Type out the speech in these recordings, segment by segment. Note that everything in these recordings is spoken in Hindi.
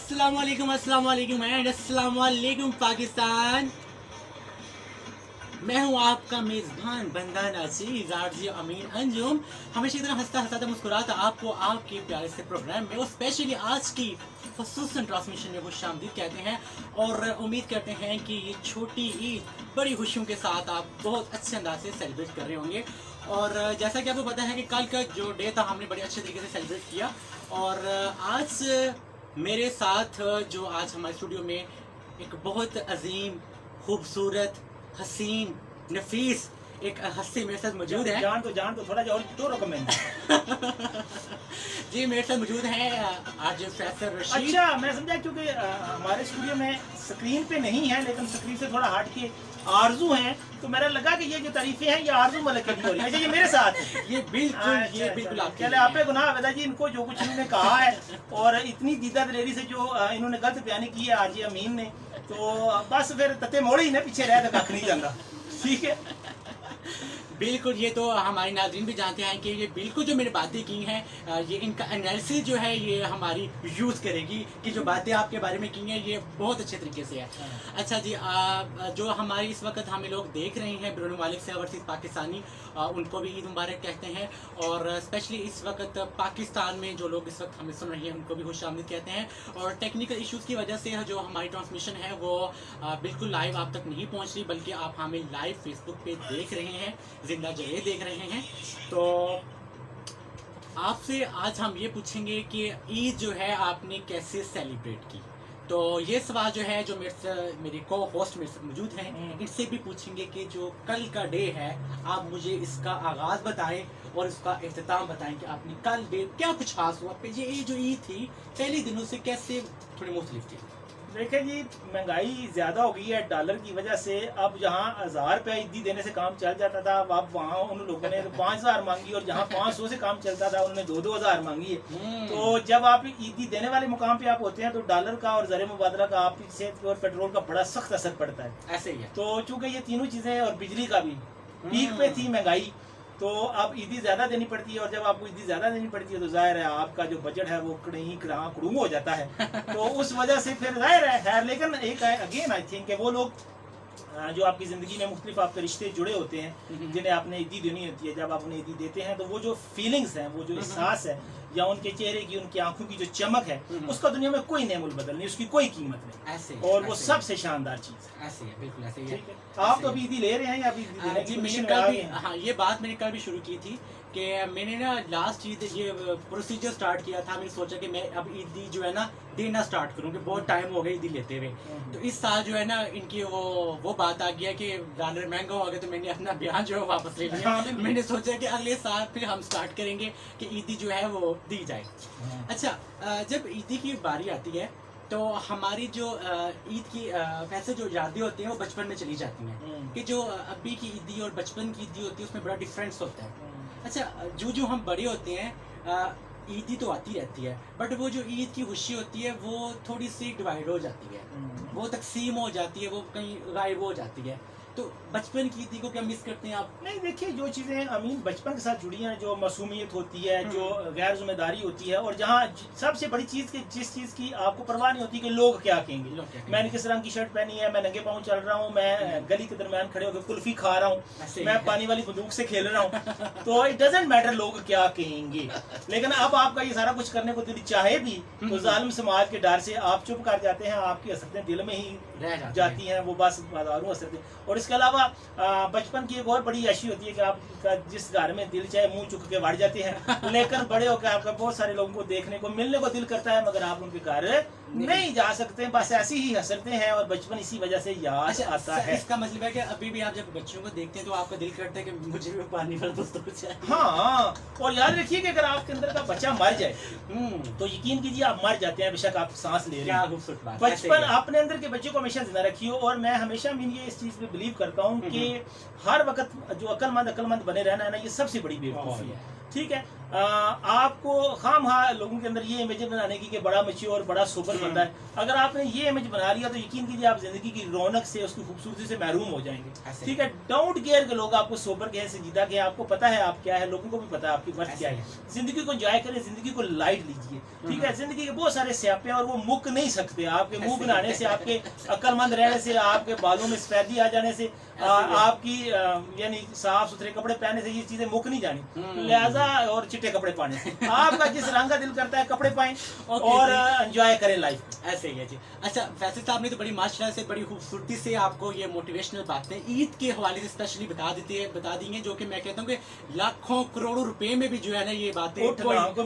अस्सलाम वालेकुम एंड अस्सलाम वालेकुम पाकिस्तान। मैं हूं आपका मेज़बान बंदा नाज़ीर आरजे अमीन अंजुम। हमेशा इतना हंसता हंसाता मुस्कुराता आपको आपके प्यारे से प्रोग्राम में और स्पेशली आज की खसूसन ट्रांसमिशन में खुशामदीद कहते हैं और उम्मीद करते हैं कि ये छोटी ईद बड़ी खुशियों के साथ आप बहुत अच्छे अंदाज से सेलिब्रेट कर रहे होंगे। और जैसा कि आपको पता है कि कल का जो डे था हमने बड़े अच्छे तरीके से सेलिब्रेट किया। और आज मेरे साथ जो आज हमारे स्टूडियो में एक बहुत अजीम खूबसूरत हसीन नफीस एक हस्ती मेरे साथ मौजूद है। जान तो थोड़ा और तो रिकमेंड जी मेरे साथ मौजूद है आज फैसल रशीद। अच्छा मैं समझा क्योंकि हमारे स्टूडियो में स्क्रीन पे नहीं है लेकिन स्क्रीन से थोड़ा हट के आरजू हैं, तो मेरा लगा कि ये जो तारीफें हैं ये आरजू मलिक की हो रही है। अच्छा ये मेरे साथ है। ये बिल्कुल आपके चले आप पे गुनाह वेदा जी, इनको जो कुछ इन्होंने कहा है और इतनी दीदा दलेरी से जो इन्होंने गलत बयानी की है आरजे अमीन ने, तो बस फिर तते मोड़े ही ना पीछे रह तो कख नहीं जाता। ठीक है बिल्कुल, ये तो हमारे नाज़रीन भी जानते हैं कि ये बिल्कुल जो मैंने बातें की हैं ये इनका एनालिसिस जो है ये हमारी यूज़ करेगी कि जो बातें आपके बारे में की हैं ये बहुत अच्छे तरीके से है। अच्छा जी, जो हमारे इस वक्त हमें लोग देख रहे हैं बिरुल मालिक से ओवरसीज़ पाकिस्तानी, उनको भी ईद मुबारक कहते हैं। और स्पेशली इस वक्त पाकिस्तान में जो लोग इस वक्त हमें सुन रहे हैं उनको भी खुशामदीद कहते हैं। और टेक्निकल इश्यूज़ की वजह से जो हमारी ट्रांसमिशन है वो बिल्कुल लाइव आप तक नहीं पहुँच रही, बल्कि आप हमें लाइव फेसबुक पे देख रहे हैं, जिंदा जगह देख रहे हैं। तो आपसे आज हम ये पूछेंगे कि ईद जो है आपने कैसे सेलिब्रेट की। तो ये सवाल जो है जो मेरे को होस्ट मेरे साथ मौजूद हैं इनसे भी पूछेंगे कि जो कल का डे है आप मुझे इसका आगाज़ बताएं और इसका इख्तिताम बताएं कि आपने कल डे क्या कुछ खास हुआ। ये जो ईद थी पहले दिनों से कैसे थोड़ी मुख्तलिफ थी। देखिए जी, महंगाई ज़्यादा हो गई है डॉलर की वजह से। अब जहाँ 1000 रुपया ईदी देने से काम चल जाता था, अब वहाँ उन लोगों ने 5000 मांगी और जहाँ 500 से काम चलता था उन्होंने 2-2000 मांगी है। तो जब आप ईदी देने वाले मुकाम पे आप होते हैं तो डॉलर का और ज़र मुबादला का आपकी सेहत और पेट्रोल का बड़ा सख्त असर पड़ता है। ऐसे ही है। तो चूँकि ये तीनों चीज़ें और बिजली का भी पीक पे थी महंगाई, तो अब ईदी ज़्यादा देनी पड़ती है और जब आपको ईदी ज़्यादा देनी पड़ती है तो जाहिर है आपका जो बजट है वो कहीं कड़ूंग हो जाता है। तो उस वजह से फिर जाहिर है खैर, लेकिन एक अगेन आई थिंक वो लोग जो आपकी ज़िंदगी में मुख्तलिफ आपके रिश्ते जुड़े होते हैं जिन्हें आपने ईदी देनी होती है, जब आप उन्हें ईदी देते हैं तो वो जो फीलिंग्स हैं, वो जो एहसास है या उनके चेहरे की उनकी आंखों की जो चमक है उसका दुनिया में कोई नेमुल बदल नहीं, उसकी कोई कीमत नहीं। ऐसे और वो सबसे शानदार चीज़ है। ऐसे है, बिल्कुल ऐसे ही है। आप तो अभी ईदी ले रहे हैं या अभी देने की मैंने कल भी हाँ ये बात मैंने कल भी शुरू की थी कि मैंने ना लास्ट ईद ये प्रोसीजर स्टार्ट किया था। मैंने सोचा कि मैं अब ईदी जो है ना देना स्टार्ट करूँ कि बहुत टाइम हो गया ईदी लेते हुए। तो इस साल जो है ना इनकी वो बात आ गया कि डॉलर महंगा हो गया, तो मैंने अपना बयान जो है वापस ले लिया। मैंने सोचा कि अगले साल फिर हम स्टार्ट करेंगे कि ईदी जो है वो दी जाए। अच्छा, जब ईदी की बारी आती है तो हमारी जो ईद की वैसे जो यादें होती हैं वो बचपन में चली जाती हैं कि जो अभी की ईदी और बचपन की ईदी होती है उसमें बड़ा डिफरेंस होता है। अच्छा, जो हम बड़े होते हैं ईदी तो आती रहती है, बट वो जो ईद की खुशी होती है वो थोड़ी सी डिवाइड हो जाती है, वो तकसीम हो जाती है, वो कहीं गायब हो जाती है। तो बचपन की ईदी को क्या मिस करते हैं आप? नहीं, देखिए जो चीज़ें अमीन बचपन के साथ जुड़ी हैं, जो मासूमियत होती है, जो गैर जिम्मेदारी होती है और जहाँ सबसे बड़ी चीज़ की जिस चीज़ की आपको परवाह नहीं होती कि लोग क्या कहेंगे, मैंने किस रंग की शर्ट पहनी है, मैं नंगे पाँव चल रहा हूँ, मैं गली के दरमियान खड़े होकर कुल्फी खा रहा हूँ, मैं पानी वाली बंदूक से खेल रहा हूँ, तो इट डजेंट मैटर लोग क्या कहेंगे। लेकिन अब आपका ये सारा कुछ करने को दिल चाहे भी तो जालिम समाज के डर से आप चुप कर जाते हैं, आपकी हसरतें दिल में ही रह जाती हैं, वो बस बाजारों हसरतें। और इसके अलावा बचपन की एक और बड़ी ऐसी होती है कि आप जिस घर में दिल चाहे मुंह चुक के बढ़ जाते हैं, लेकिन बड़े होकर आपका बहुत सारे लोगों को देखने को मिलने को दिल करता है मगर आप उनके घर नहीं जा सकते। बस ऐसी ही हसरतें हैं और बचपन इसी वजह से याद आता है। इसका मतलब है कि अभी भी आप जब बच्चों को देखते हैं तो आपका दिल करता है कि मुझे भी पानी वाला दोस्तों चाहिए। हाँ, और याद रखिए कि अगर आपके अंदर का बच्चा मर जाए तो यकीन कीजिए आप मर जाते हैं, बेशक आप सांस ले रहे हैं। बचपन अपने अंदर के बच्चे को हमेशा जिंदा रखिए। और मैं हमेशा ये इस चीज पे बिलीव करता हूँ कि हर वक्त जो अक्लमंद बने रहना है ना, ये सबसे बड़ी बेवकूफ़ी है। ठीक है, आपको खामखा लोगों के अंदर ये इमेज बनाने की कि बड़ा मैच्योर बड़ा सोबर बंदा है, अगर आपने ये इमेज बना लिया तो यकीन कीजिए आप जिंदगी की रौनक से उसकी खूबसूरती से महरूम हो जाएंगे। ठीक है, डोंट केयर के लोग आपको सोबर कहें संजीदा कहें, आपको पता है आप क्या है, लोगों को भी पता है आपकी वर्थ क्या है। जिंदगी को एंजॉय करें, जिंदगी को लाइट लीजिए। ठीक है, जिंदगी के बहुत सारे स्यापे हैं और वो मुक नहीं सकते। आपके मुंह बनाने से, आपके अक्लमंद रहने से, आपके बालों में सफेदी आ जाने से, आपकी यानी साफ सुथरे कपड़े पहनने से ये चीजें मुक नहीं जानी। लिहाजा और चिट्टे कपड़े पाने से आपका जिस रंग का दिल करता है कपड़े पाएं और एंजॉय करें लाइफ। ऐसे ही है जी। अच्छा, वैसे साहब ने तो बड़ी माशाल्लाह से बड़ी खूबसूरती से आपको ये मोटिवेशनल बातें ईद के हवाले से स्पेशली बता दी हैं, जो कि मैं कहता हूँ कि लाखों करोड़ों रुपए में भी जो है ना ये बातें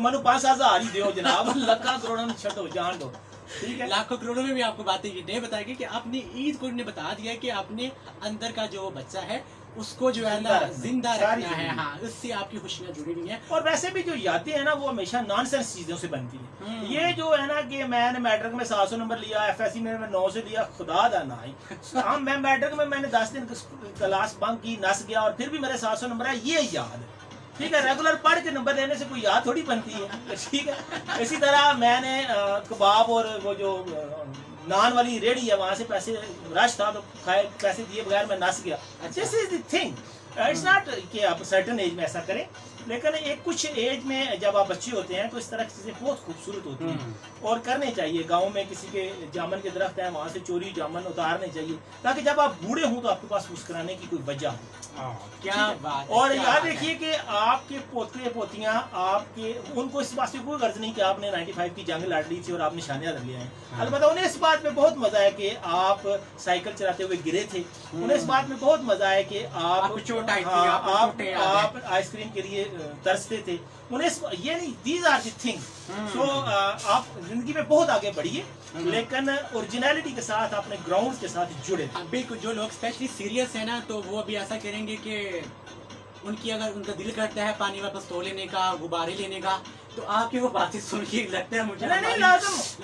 मनु 5,000 ही दो जनाब, लाखों करोड़ों में छो जान दो। ठीक है, लाखों करोड़ों में भी आपको बातें ये नहीं बताएगी कि आपने ईद को इन्हें बता दिया कि आपने अंदर का जो बच्चा है उसको जो है ना जिंदा रखना है। हाँ, उससे आपकी खुशियां जुड़ी हुई हैं। और वैसे भी जो यादें हैं ना वो हमेशा नॉनसेंस चीजों से बनती है। ये जो है ना कि मैंने मैट्रिक में 700 नंबर लिया, एफएससी में मैं 900 लिया, खुदा दा ना ही मैं मैट्रिक में मैंने 10 दिन क्लास बंक की, नस गया और फिर भी मेरे 700 नंबर है, ये याद है। ठीक है, रेगुलर पढ़ के नंबर लेने से कोई याद थोड़ी बनती है। ठीक है, इसी तरह मैंने कबाब और वो जो नान वाली रेडी है वहां से पैसे रश था तो खाए, पैसे दिए बगैर मैं नस गया। This is the thing, it's not कि आप सर्टन एज में ऐसा करें, लेकिन एक कुछ एज में जब आप बच्चे होते हैं तो इस तरह की चीजें बहुत खूबसूरत होती हैं और करने चाहिए। गांव में किसी के जामन के दरख्त है, वहां से चोरी जामन उतारने चाहिए ताकि जब आप बूढ़े हों तो आपके पास मुस्कुराने की कोई वजह हो। क्या बात। और याद रखिए कि आपके पोते पोतियां आपके, उनको इस बात से कोई गर्ज नहीं कि आपने 95 की जंग लड़ ली थी और आप निशानियां रख लिया है। अलबत्ता उन्हें इस बात में बहुत मजा है कि आप साइकिल चलाते हुए गिरे थे, उन्हें इस बात में बहुत मजा है कि आप चोट आई थी, आप आइसक्रीम के लिए तरसते थे। उन्हें ये नहीं, दीज आर दी थिंग। सो आप जिंदगी में बहुत आगे बढ़िए, लेकिन ओरिजिनलिटी के साथ अपने ग्राउंड के साथ जुड़े। बिल्कुल, जो लोग स्पेशली सीरियस है ना तो वो अभी ऐसा करेंगे कि उनकी अगर उनका दिल करता है पानी वापस तो लेने का, गुब्बारे लेने का, तो आपकी वो बातें सुन के लगता है मुझे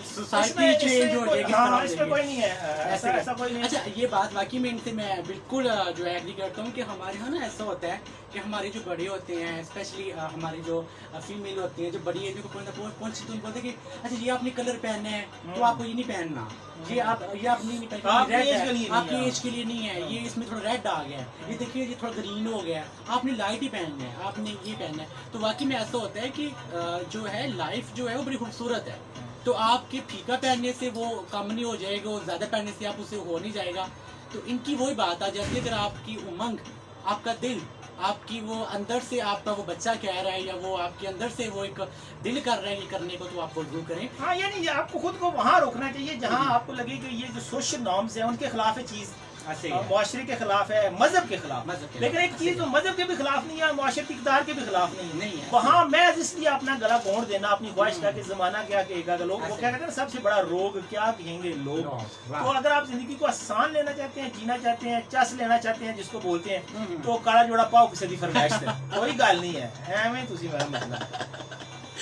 सोसाइटी चेंज हो जाएगी। इसमें कोई नहीं है, ऐसा कोई नहीं। अच्छा, ये बात वाकई में इनसे मैं बिल्कुल जो है एग्री करता हूँ कि हमारे यहाँ ना ऐसा होता है कि हमारे जो बड़े होते हैं, स्पेशली हमारे जो फीमेल होती हैं, जो बड़ी एज में पहुंचती तो उनको बोलते हैं कि अच्छा ये आपने कलर पहनना है तो आपको ये नहीं पहनना, ये आप नहीं पहनना, आपकी एज के लिए नहीं है, ये इसमें थोड़ा रेड आ गया है, ये देखिए ये थोड़ा ग्रीन हो गया है, आपने लाइट ही पहनना है, आपने ये पहनना है। तो वाकई में ऐसा होता है कि जो है लाइफ जो है वो बड़ी खूबसूरत है। तो आपके फीका पहनने से वो कम नहीं हो जाएगा और ज्यादा पहनने से आप उसे हो नहीं जाएगा। तो इनकी वही बात आ जाती है, अगर आपकी उमंग, आपका दिल, आपकी वो अंदर से आपका वो बच्चा कह रहा है या वो आपके अंदर से वो एक दिल कर रहा है ये करने को, तो आप वो जरूर करें। हाँ, यानी आपको खुद को वहाँ रोकना चाहिए जहाँ आपको लगे कि ये जो सोशल नॉर्म्स है उनके खिलाफ है चीज, मुआशरे के खिलाफ है, मजहब के खिलाफ। लेकिन एक चीज जो मजहब के भी खिलाफ नहीं है, मुआशरे की इक़्तिदार के भी खिलाफ नहीं है, वहाँ मैं इसलिए अपना गला घोंट देना, अपनी ख्वाहिश का कि जमाना क्या कहेगा, लोग वो क्या कहते हैं, सबसे बड़ा रोग क्या कहेंगे लोग। तो अगर आप जिंदगी को आसान लेना चाहते हैं, जीना चाहते हैं, चस लेना चाहते हैं जिसको बोलते हैं, तो काला जोड़ा पाओ किसी दी फरमाइश है, कोई गल नहीं है एवं तुसी मेरा मतलब।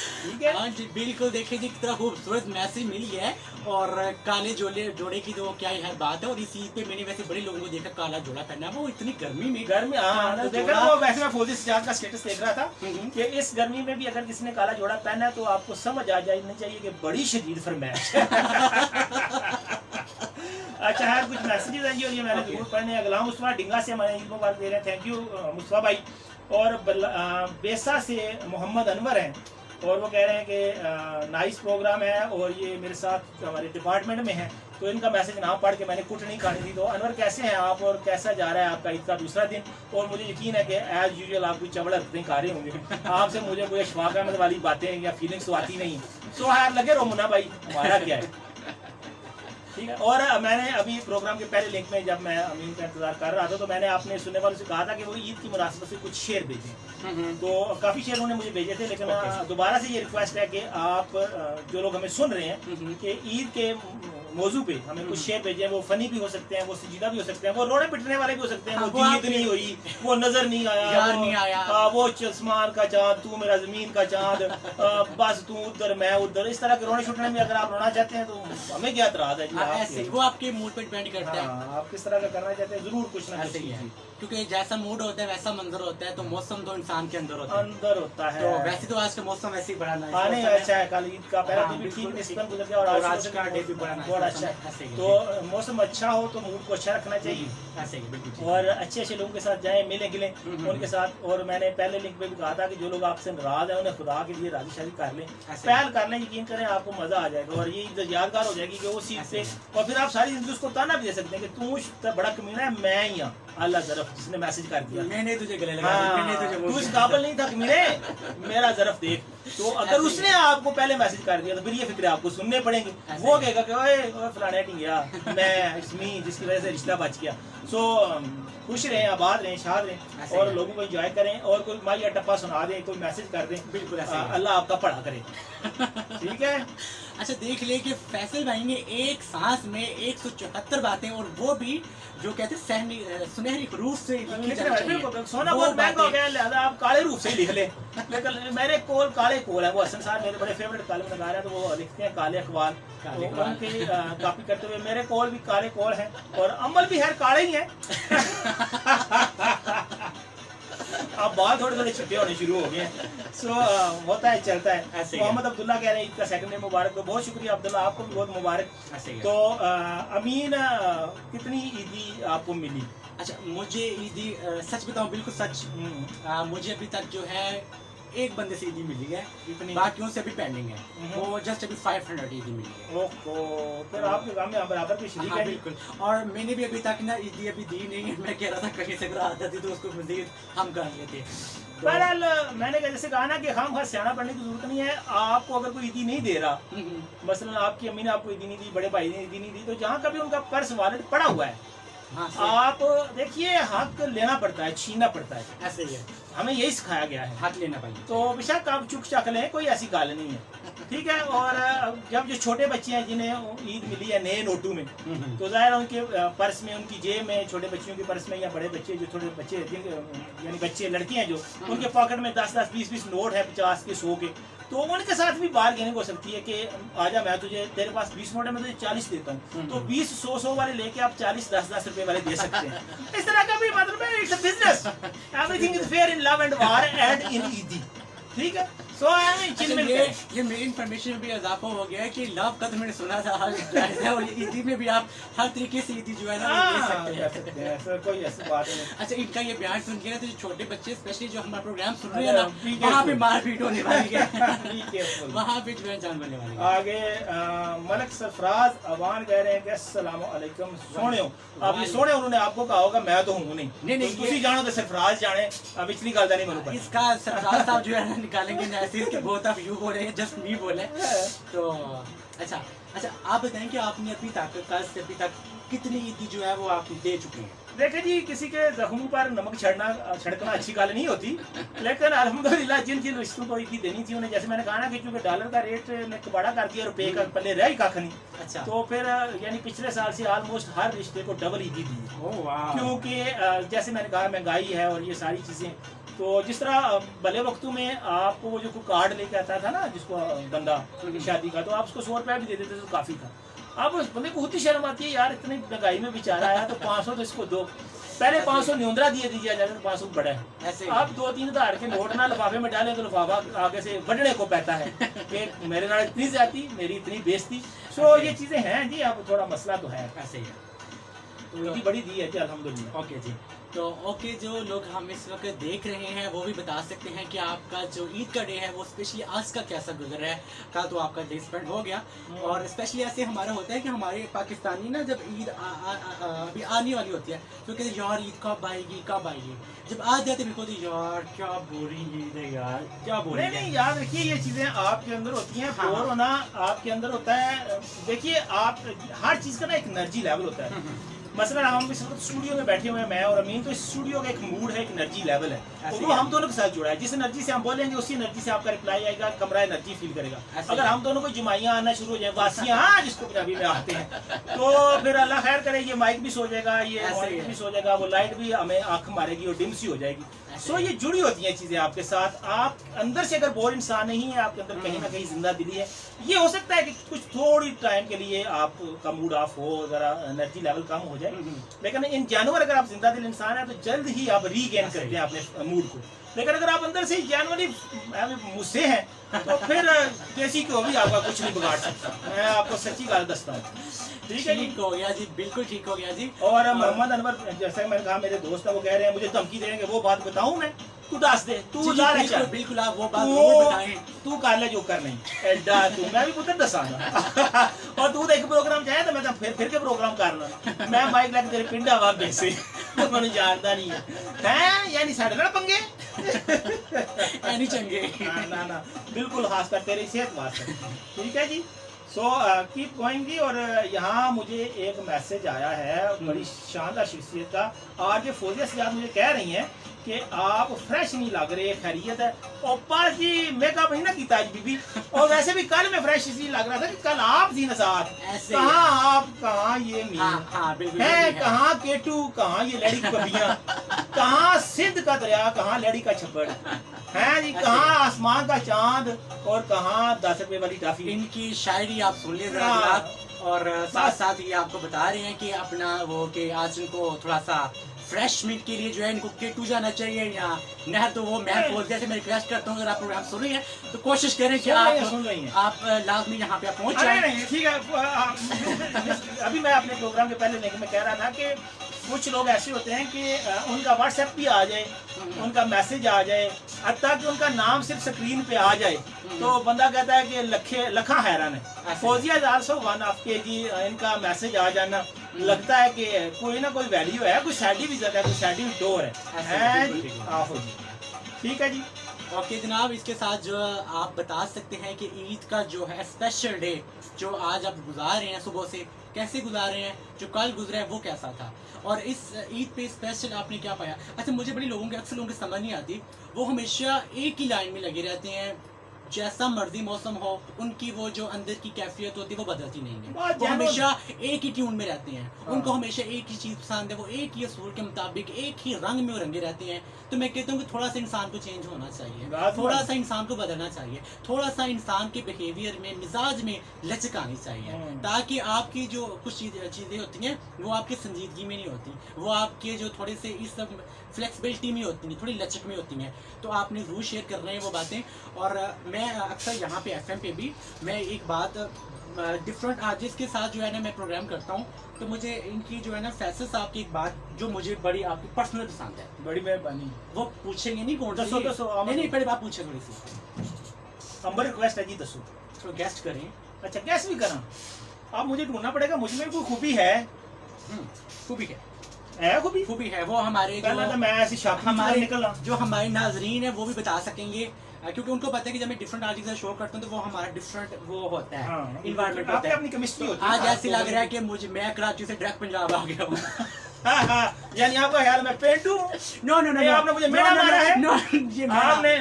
ठीक है, हाँ जी, बिल्कुल। देखिए जी कितना खूबसूरत मैसेज मिल गया है। और काले जोड़े की तो क्या है बात है। और इस ईद पे मैंने वैसे बड़े लोगों को देखा काला जोड़ा पहना, वो इतनी गर्मी में देखा, वो वैसे मैं फौजी सिजाद का स्टेटस देख रहा था कि इस गर्मी में भी अगर किसी ने काला जोड़ा पहना है तो आपको समझ आ जानी चाहिए कि बड़ी शदीद फरमाइश। अच्छा है, कुछ मैसेजेस हैं जी और ये मैंने जरूर पढ़ने हैं। गुलाम मुस्तफा डिंगा से हमारे ईद मुबारक दे रहे हैं, थैंक यू मुस्तफा भाई। और बेसा से मोहम्मद अनवर हैं और वो कह रहे हैं कि नाइस प्रोग्राम है और ये मेरे साथ हमारे डिपार्टमेंट में है, तो इनका मैसेज ना पढ़ के मैंने कुछ नहीं खानी थी। तो अनवर कैसे हैं आप और कैसा जा रहा है आपका ईद का दूसरा दिन? और मुझे यकीन है कि एज यूजुअल आप कोई चबड़ हरकतें खा रहे होंगे, आपसे मुझे कोई अशफाक अहमद वाली बातें या फीलिंग्स तो आती नहीं। सो यार लगे रहो मुन्ना भाई, हमारा क्या है। ठीक है, और मैंने अभी प्रोग्राम के पहले लिंक में जब मैं अमीन का इंतजार कर रहा था तो मैंने अपने सुनने वालों से कहा था कि वो ईद की मुनासिबत से कुछ शेर भेजें, तो काफ़ी शेर उन्होंने मुझे भेजे थे। लेकिन दोबारा से ये रिक्वेस्ट है कि आप जो लोग हमें सुन रहे हैं कि ईद के मौजू पे हमें कुछ शेयर भेजे हैं, वो फनी भी हो सकते हैं, वो संजीदा भी हो सकते हैं, वो रोने पिटने वाले भी हो सकते हैं, वो जीत नहीं हुई, वो नजर नहीं आया, यार नहीं आया, वो आसमान का चांद तू मेरा जमीन का चांद, बस तू उधर मैं उधर, इस तरह के रोने छुटने में अगर आप रोना चाहते हैं तो हमें क्या एतराज है जी। ऐसे वो आपके मूड पे डिपेंड करता है, आप किस तरह का करना चाहते हैं, जरूर कुछ ना ऐसे ही है, कुछ, क्योंकि जैसा मूड होता है वैसा मंजर होता है, तो मौसम तो इंसान के अंदर होता है, अंदर होता है। तो वैसे तो आज का मौसम ऐसे ही बड़ा नाइस हाँ नहीं अच्छा है, कल ईद का पहला हाँ, दिन भी ठीक बिल्कुल निस्बतन ठीक। गुजर गया और और आज आज का डे भी बड़ा बहुत नाइस अच्छा है। ऐसे ही तो मौसम अच्छा हो तो मूड को अच्छा रखना चाहिए, ऐसे ही बिल्कुल ठीक। और अच्छे अच्छे लोगों के साथ जाएं, मिले गिलें उनके साथ। और मैंने पहले लिंक पे भी कहा था कि जो लोग आपसे नाराज हैं उन्हें खुदा के लिए राजी शादी कर लें, ऐसे पहल कर लें, यकीन करें आपको मजा आ जाएगा और ये ईद यादगार हो जाएगी कि वो चीज से। और फिर आप सारी जिंदगी उसको ताना भी दे सकते हैं कि तू बड़ा कमीना है, मैं ही हूँ अल्लाह तरफ जिसने मैसेज कर दिया, मैंने तुझे गले लगाया, मैंने तुझे तू मुंह इस किया। काबिल नहीं था कमीने, मेरा जरफ देख। तो अगर ऐसे ही उसने आपको पहले मैसेज कर दिया तो फिर ये फिक्र आपको सुनने पड़ेंगे, ऐसे वो ही। कहेगा कि ओए फलाने नहीं गया, मैं इसमी जिसकी वजह से रिश्ता बच गया। सो खुश रहें, आबाद रहें, शाद रहें ऐसे और ही। लोगों को एंजॉय करें, और कोई माई या टप्पा सुना दें, कोई मैसेज कर दें, बिल्कुल ऐसे ही है। अल्लाह आपका पढ़ा करे। ठीक है, अच्छा देख ले कि फैसल भाई ने एक सांस में 174 बातें, और वो भी जो कहते हैं सुनहरी हरूफ से लिखी जानी चाहिए। सोना वो बहुत महंगा हो बातें- गया, लिहाजा आप काले रूप से लिख लें। लेकिन मेरे कोल काले कोल है, वो हसन साहब मेरे बड़े फेवरेट काले नगार है, तो वो लिखते हैं काले अखबार, काले तो अखबार। उनकी कॉपी करते हुए मेरे कोल भी काले कोल हैं और अमल भी है काले ही है। अब बाल थोड़े थोड़े छिपे होने शुरू हो गए हैं। सो होता है, चलता है। ऐसे ही है। मोहम्मद अब्दुल्ला कह रहे हैं ईद का सेकंड डे मुबारक। तो बहुत शुक्रिया अब्दुल्ला, आपको भी बहुत मुबारक। ऐसे ही है। तो अमीन कितनी ईदी आपको मिली? अच्छा मुझे ईदी सच बताऊं, बिल्कुल सच, मुझे अभी तक जो है एक बंदे से ईदी मिली है, कितनी? बाकियों से भी पेंडिंग है, वो जस्ट अभी 500 ईदी मिली है। ओहो, फिर आपके काम में बराबर की शरीक हाँ है। बिल्कुल, और मैंने भी अभी तक ना ईदी अभी दी नहीं है। मैं कह रहा था कहीं से अगर आता थी तो उसको मजीद हम कर लेते। तो- बहरहाल मैंने जैसे कहा ना कि खाम खास सियाना पढ़ने की जरूरत नहीं है। आपको अगर कोई ईदी नहीं दे रहा, मसलन आपकी अम्मी ने आपको ईदी नहीं दी, बड़े भाई ने ईदी नहीं दी, तो जहाँ कभी उनका पर्स वॉलेट पड़ा हुआ है, हाँ सही। आप देखिए हक लेना पड़ता है, छीनना पड़ता है। ऐसे ही है, हमें यही सिखाया गया है। हाथ लेना पाइए। तो बेशक आप चुक चाक लें, कोई ऐसी गाल नहीं है, ठीक है। और जब जो छोटे बच्चे हैं जिन्हें ईद मिली है नए नोटों में, तो ज़ाहिर है उनके पर्स में, उनकी जेब में, छोटे बच्चियों के पर्स में, या बड़े बच्चे जो छोटे बच्चे यानी बच्चे लड़के हैं जो, उनके पॉकेट में 10-10, 20-20 नोट है, 50 के, 100 के, तो उनके साथ भी बार्गेनिंग हो सकती है कि आजा मैं तुझे, तेरे पास 20 नोट है, मैं तुझे 40 देता हूँ, तो 20 100 वाले लेके आप 40 10-10 रुपए वाले दे सकते हैं। इस तरह का भी मतलब है, it's a business, everything is fair in love and war and in ईदी, ठीक है। सो ये मेरी इन्फॉर्मेशन में भी इजाफा हो गया है कि लव का तो मैंने सुना था हर जायज़ है, और ये ईदी में भी आप हर तरीके से ईदी जो है ना वो ले सकते हैं। कोई ऐसी बात नहीं। अच्छा इनका ये बयान सुन के ना, तो जो छोटे बच्चे स्पेशली जो हमारा प्रोग्राम सुन रहे हैं ना, वहाँ पे मारपीट होने वाली है, वहाँ पे जो है जान बनने वाली है। आगे मलक सरफराज अवान कह रहे हैं कि अस्सलाम वालेकुम सोने हो। अब ये सोने उन्होंने आपको कहा होगा, मैं तो हूँ नहीं, नहीं, तो तुसी जानो तो सरफराज जाने, अब पिछली गल नहीं बनूंगा। इसका सरफराज साहब जो है ना निकालेंगे ना ऐसे कि बहुत आप यू बोले हैं, जस्ट मी बोले तो। अच्छा आप बताएं कि आपने अभी तक कल से अभी तक कितनी ईदी जो है वो आप दे चुके हैं? देखे जी, किसी के जख्मों पर नमक छिड़कना अच्छी गल नहीं होती, लेकिन अल्हम्दुलिल्लाह जिन जिन रिश्तों को ईदी देनी थी उन्हें, जैसे मैंने कहा ना कि चूंकि डॉलर का रेट ने कबाड़ा कर दिया, रुपये का पल्ले रह ही कख नहीं, अच्छा तो फिर यानी पिछले साल से ऑलमोस्ट हर रिश्ते को डबल ईदी दी, ओह वाह। क्योंकि जैसे मैंने कहा महंगाई है और ये सारी चीज़ें, तो जिस तरह भले वक्तों में आपको वो जो कोई कार्ड लेके आता था ना जिसको बंदा शादी का, तो आप उसको 100 रुपया भी दे देते थे तो काफ़ी था। अब उस बंदे को होती शर्म आती है, यार इतनी महंगाई में बेचारा आया तो 500 तो इसको दो, पहले 500 न्यूंद्रा दिए दीजिए जाता तो 500 बड़ा है, ऐसे ही। आप 2-3 हज़ार के नोट ना लिफाफे में डालें तो लिफाफा आगे से बढ़ने को कहता है कि मेरे नाल इतनी ज्यादती, मेरी इतनी बेइज्जती। सो ये चीज़ें हैं जी, अब थोड़ा मसला तो है, ऐसे ही है। तो ईदी बड़ी दी है जी अल्हम्दुलिल्लाह। ओके जी, तो ओके जो लोग हम इस वक्त देख रहे हैं वो भी बता सकते हैं कि आपका जो ईद का डे है वो स्पेशली आज का कैसा गुजर रहा है। कल तो आपका डे स्पेंड हो गया, और स्पेशली ऐसे हमारा होता है कि हमारे पाकिस्तानी ना जब ईद अभी आने वाली होती है तो कहते हैं यार ईद कब आएगी कब आएगी, जब आ जाते भी होती यार क्या बोरी ईद है यार, क्या बोरी है। नहीं याद रखिए, ये चीजें आपके अंदर होती हैं, हाँ। बोर होना आपके अंदर होता है। देखिए आप हर चीज का ना एक एनर्जी लेवल होता है। मसलन हम इस वक्त स्टूडियो में बैठे हुए हैं, मैं और अमीन, तो इस स्टूडियो का एक मूड है, एक एनर्जी लेवल है, ऐसे वो हम दोनों के साथ जुड़ा है। जिस एनर्जी से हम बोलेंगे उसी एनर्जी से आपका रिप्लाई आएगा, कमरा एनर्जी फील करेगा। अगर हम दोनों को जुमाइयाँ आना शुरू हो जाए, वासियाँ जिसको पंजाबी में आते हैं, तो फिर अल्लाह खैर करे, ये माइक भी सो जाएगा, ये मॉनिटर भी सो जाएगा, वो लाइट भी हमें आंख मारेगी और डिम सी हो जाएगी। सो ये जुड़ी होती हैं चीज़ें आपके साथ। आप अंदर से अगर बोर इंसान नहीं है, आपके अंदर कहीं ना कहीं जिंदा दिली है, ये हो सकता है कि कुछ थोड़ी टाइम के लिए आपका मूड ऑफ हो, ज़रा एनर्जी लेवल कम हो जाए, लेकिन इन जानवर अगर आप जिंदा दिल इंसान है तो जल्द ही आप रीगेन करते हैं अपने मूड को। लेकिन अगर आप अंदर से जानवरी मुझसे हैं तो फिर देसी को भी आपका कुछ नहीं बिगाड़ सकता। मैं आपको सच्ची बात दसता हूँ। ठीक है जी, ठीक हो गया जी, बिल्कुल ठीक हो गया जी। और मोहम्मद अनवर, जैसे मैंने कहा, मेरे दोस्त है, वो कह रहे हैं मुझे धमकी देंगे, वो बात बताऊं मैं? तू दस दे, तू ला ले, बिल्कुल बिल्कुल, आप वो बात जरूर बताएं। तू कर ले जो कर नहीं एडा तू, मैं भी पुत्र दसांगा और तू देख प्रोग्राम चाहे तो मैं तो फिर के प्रोग्राम करना, मैं माइक लग तेरे पिंडा वा बेसे मैंने जानता नहीं है यानी साढ़े ना पंगे नहीं चंगे ना ना बिल्कुल, खासकर तेरी सेहत वास्ते। ठीक है जी, सो कीप गोइंग जी। और यहाँ मुझे एक मैसेज आया है बड़ी शानदार शख्सियत का। आज ये फौजिया सियाद मुझे कह रही हैं कि आप फ्रेश नहीं लग रहे, खैरियत है? ओपा जी मेकअप नहीं ना किया आज बीबी, और वैसे भी कल मैं फ्रेश इसलिए लग रहा था कि कल आप थी ना साथ। कहाँ आप, कहाँ ये मीन है, कहाँ केटू, कहाँ ये लड़ी की पबियां, कहाँ सिंध का दरिया, कहाँ लड़ी का छप्पड़ है जी, कहाँ आसमान का चांद और कहाँ 10 रुपए वाली टॉफी। इनकी शायरी आप सुन लीजिए जरा, और साथ साथ ये आपको बता रहे हैं कि अपना वो कि आज इनको थोड़ा सा फ्रेश मीट के लिए जो है इनको केटू जाना चाहिए या नहर। तो वो मैं जैसे मैं रिक्वेस्ट करता हूँ, अगर आप प्रोग्राम सुन रही हैं तो कोशिश करें कि आप लाजमी यहाँ पे पहुँच जाएं। नहीं ठीक है, अभी मैं अपने प्रोग्राम के पहले लेकिन मैं कह रहा था कि कुछ लोग ऐसे होते हैं कि उनका व्हाट्सएप भी आ जाए, उनका मैसेज आ जाए, हत्ता कि उनका नाम सिर्फ स्क्रीन पे आ जाए तो बंदा कहता है कि लखा हैरान है। Fauzia is also one of के जी, इनका मैसेज आ जाना लगता है कि कोई ना कोई वैल्यू है, कोई सैडी भी ज़्यादा है, कोई सैडी डोर है जी। आफो जी, ठीक है जी, ओके जनाब। इसके साथ जो आप बता सकते हैं कि ईद का जो है स्पेशल डे जो आज आप गुजार रहे हैं, सुबह से कैसे गुजार रहे हैं, जो कल गुजरा है वो कैसा था, और इस ईद पे स्पेशल आपने क्या पाया? अच्छा, मुझे बड़ी लोगों के अक्सर लोगों की समझ नहीं आती, वो हमेशा एक ही लाइन में लगे रहते हैं, जैसा मर्जी मौसम हो, उनकी वो जो अंदर की कैफियत होती है वो बदलती नहीं है, वो हमेशा एक ही ट्यून में रहते हैं, उनको हमेशा एक ही चीज़ पसंद है, वो एक ही असूल के मुताबिक एक ही रंग में रंगे रहते हैं। तो मैं कहता हूँ कि थोड़ा सा इंसान को चेंज होना चाहिए, थोड़ा सा इंसान को बदलना चाहिए, थोड़ा सा इंसान के बिहेवियर में, मिजाज में लचक आनी चाहिए, ताकि आपकी जो कुछ चीज़ें होती हैं वो आपकी संजीदगी में नहीं होती, वो आपके जो थोड़े से इस सब फ्लेक्सिबिलिटी में होती हैं, थोड़ी लचक में होती हैं। तो आपने ज़रूर शेयर कर रहे हैं वो बातें। और मैं अक्सर यहाँ पे FM पे भी मैं एक बात डिफरेंट आर्टिस्ट के साथ जो है ना मैं प्रोग्राम करता हूँ, तो मुझे इनकी जो है ना फैसल साहब की एक बात जो मुझे बड़ी आपकी पर्सनल पसंद है, बड़ी मेहरबानी। वो पूछेंगे नहीं कौन सी? दसो नहीं पहले बात पूछे थोड़ी सी, नंबर रिक्वेस्ट है जी, दसो। तो गेस्ट करें। अच्छा गेस्ट भी करा, अब मुझे ढूंढना पड़ेगा, मुझ में कोई खूबी है? खूबी है, खूबी है वो हमारे जो मैं ऐसी हमारे निकला जो हमारे नाजरीन है वो भी बता सकेंगे, क्योंकि उनको पता है कि जब मैं डिफरेंट आर्टिस्ट का शो करता हूँ तो वो हमारा डिफरेंट वो होता है, इन्वायरमेंट होता है, अपनी केमिस्ट्री होती है। आज ऐसे लग रहा है कि मैं कराची से डायरेक्ट पंजाब आ गया हूँ। यानी आपका ख्याल मैं पेंटू? नो नो नो, आपने मुझे मेरा मारा है? नो आपने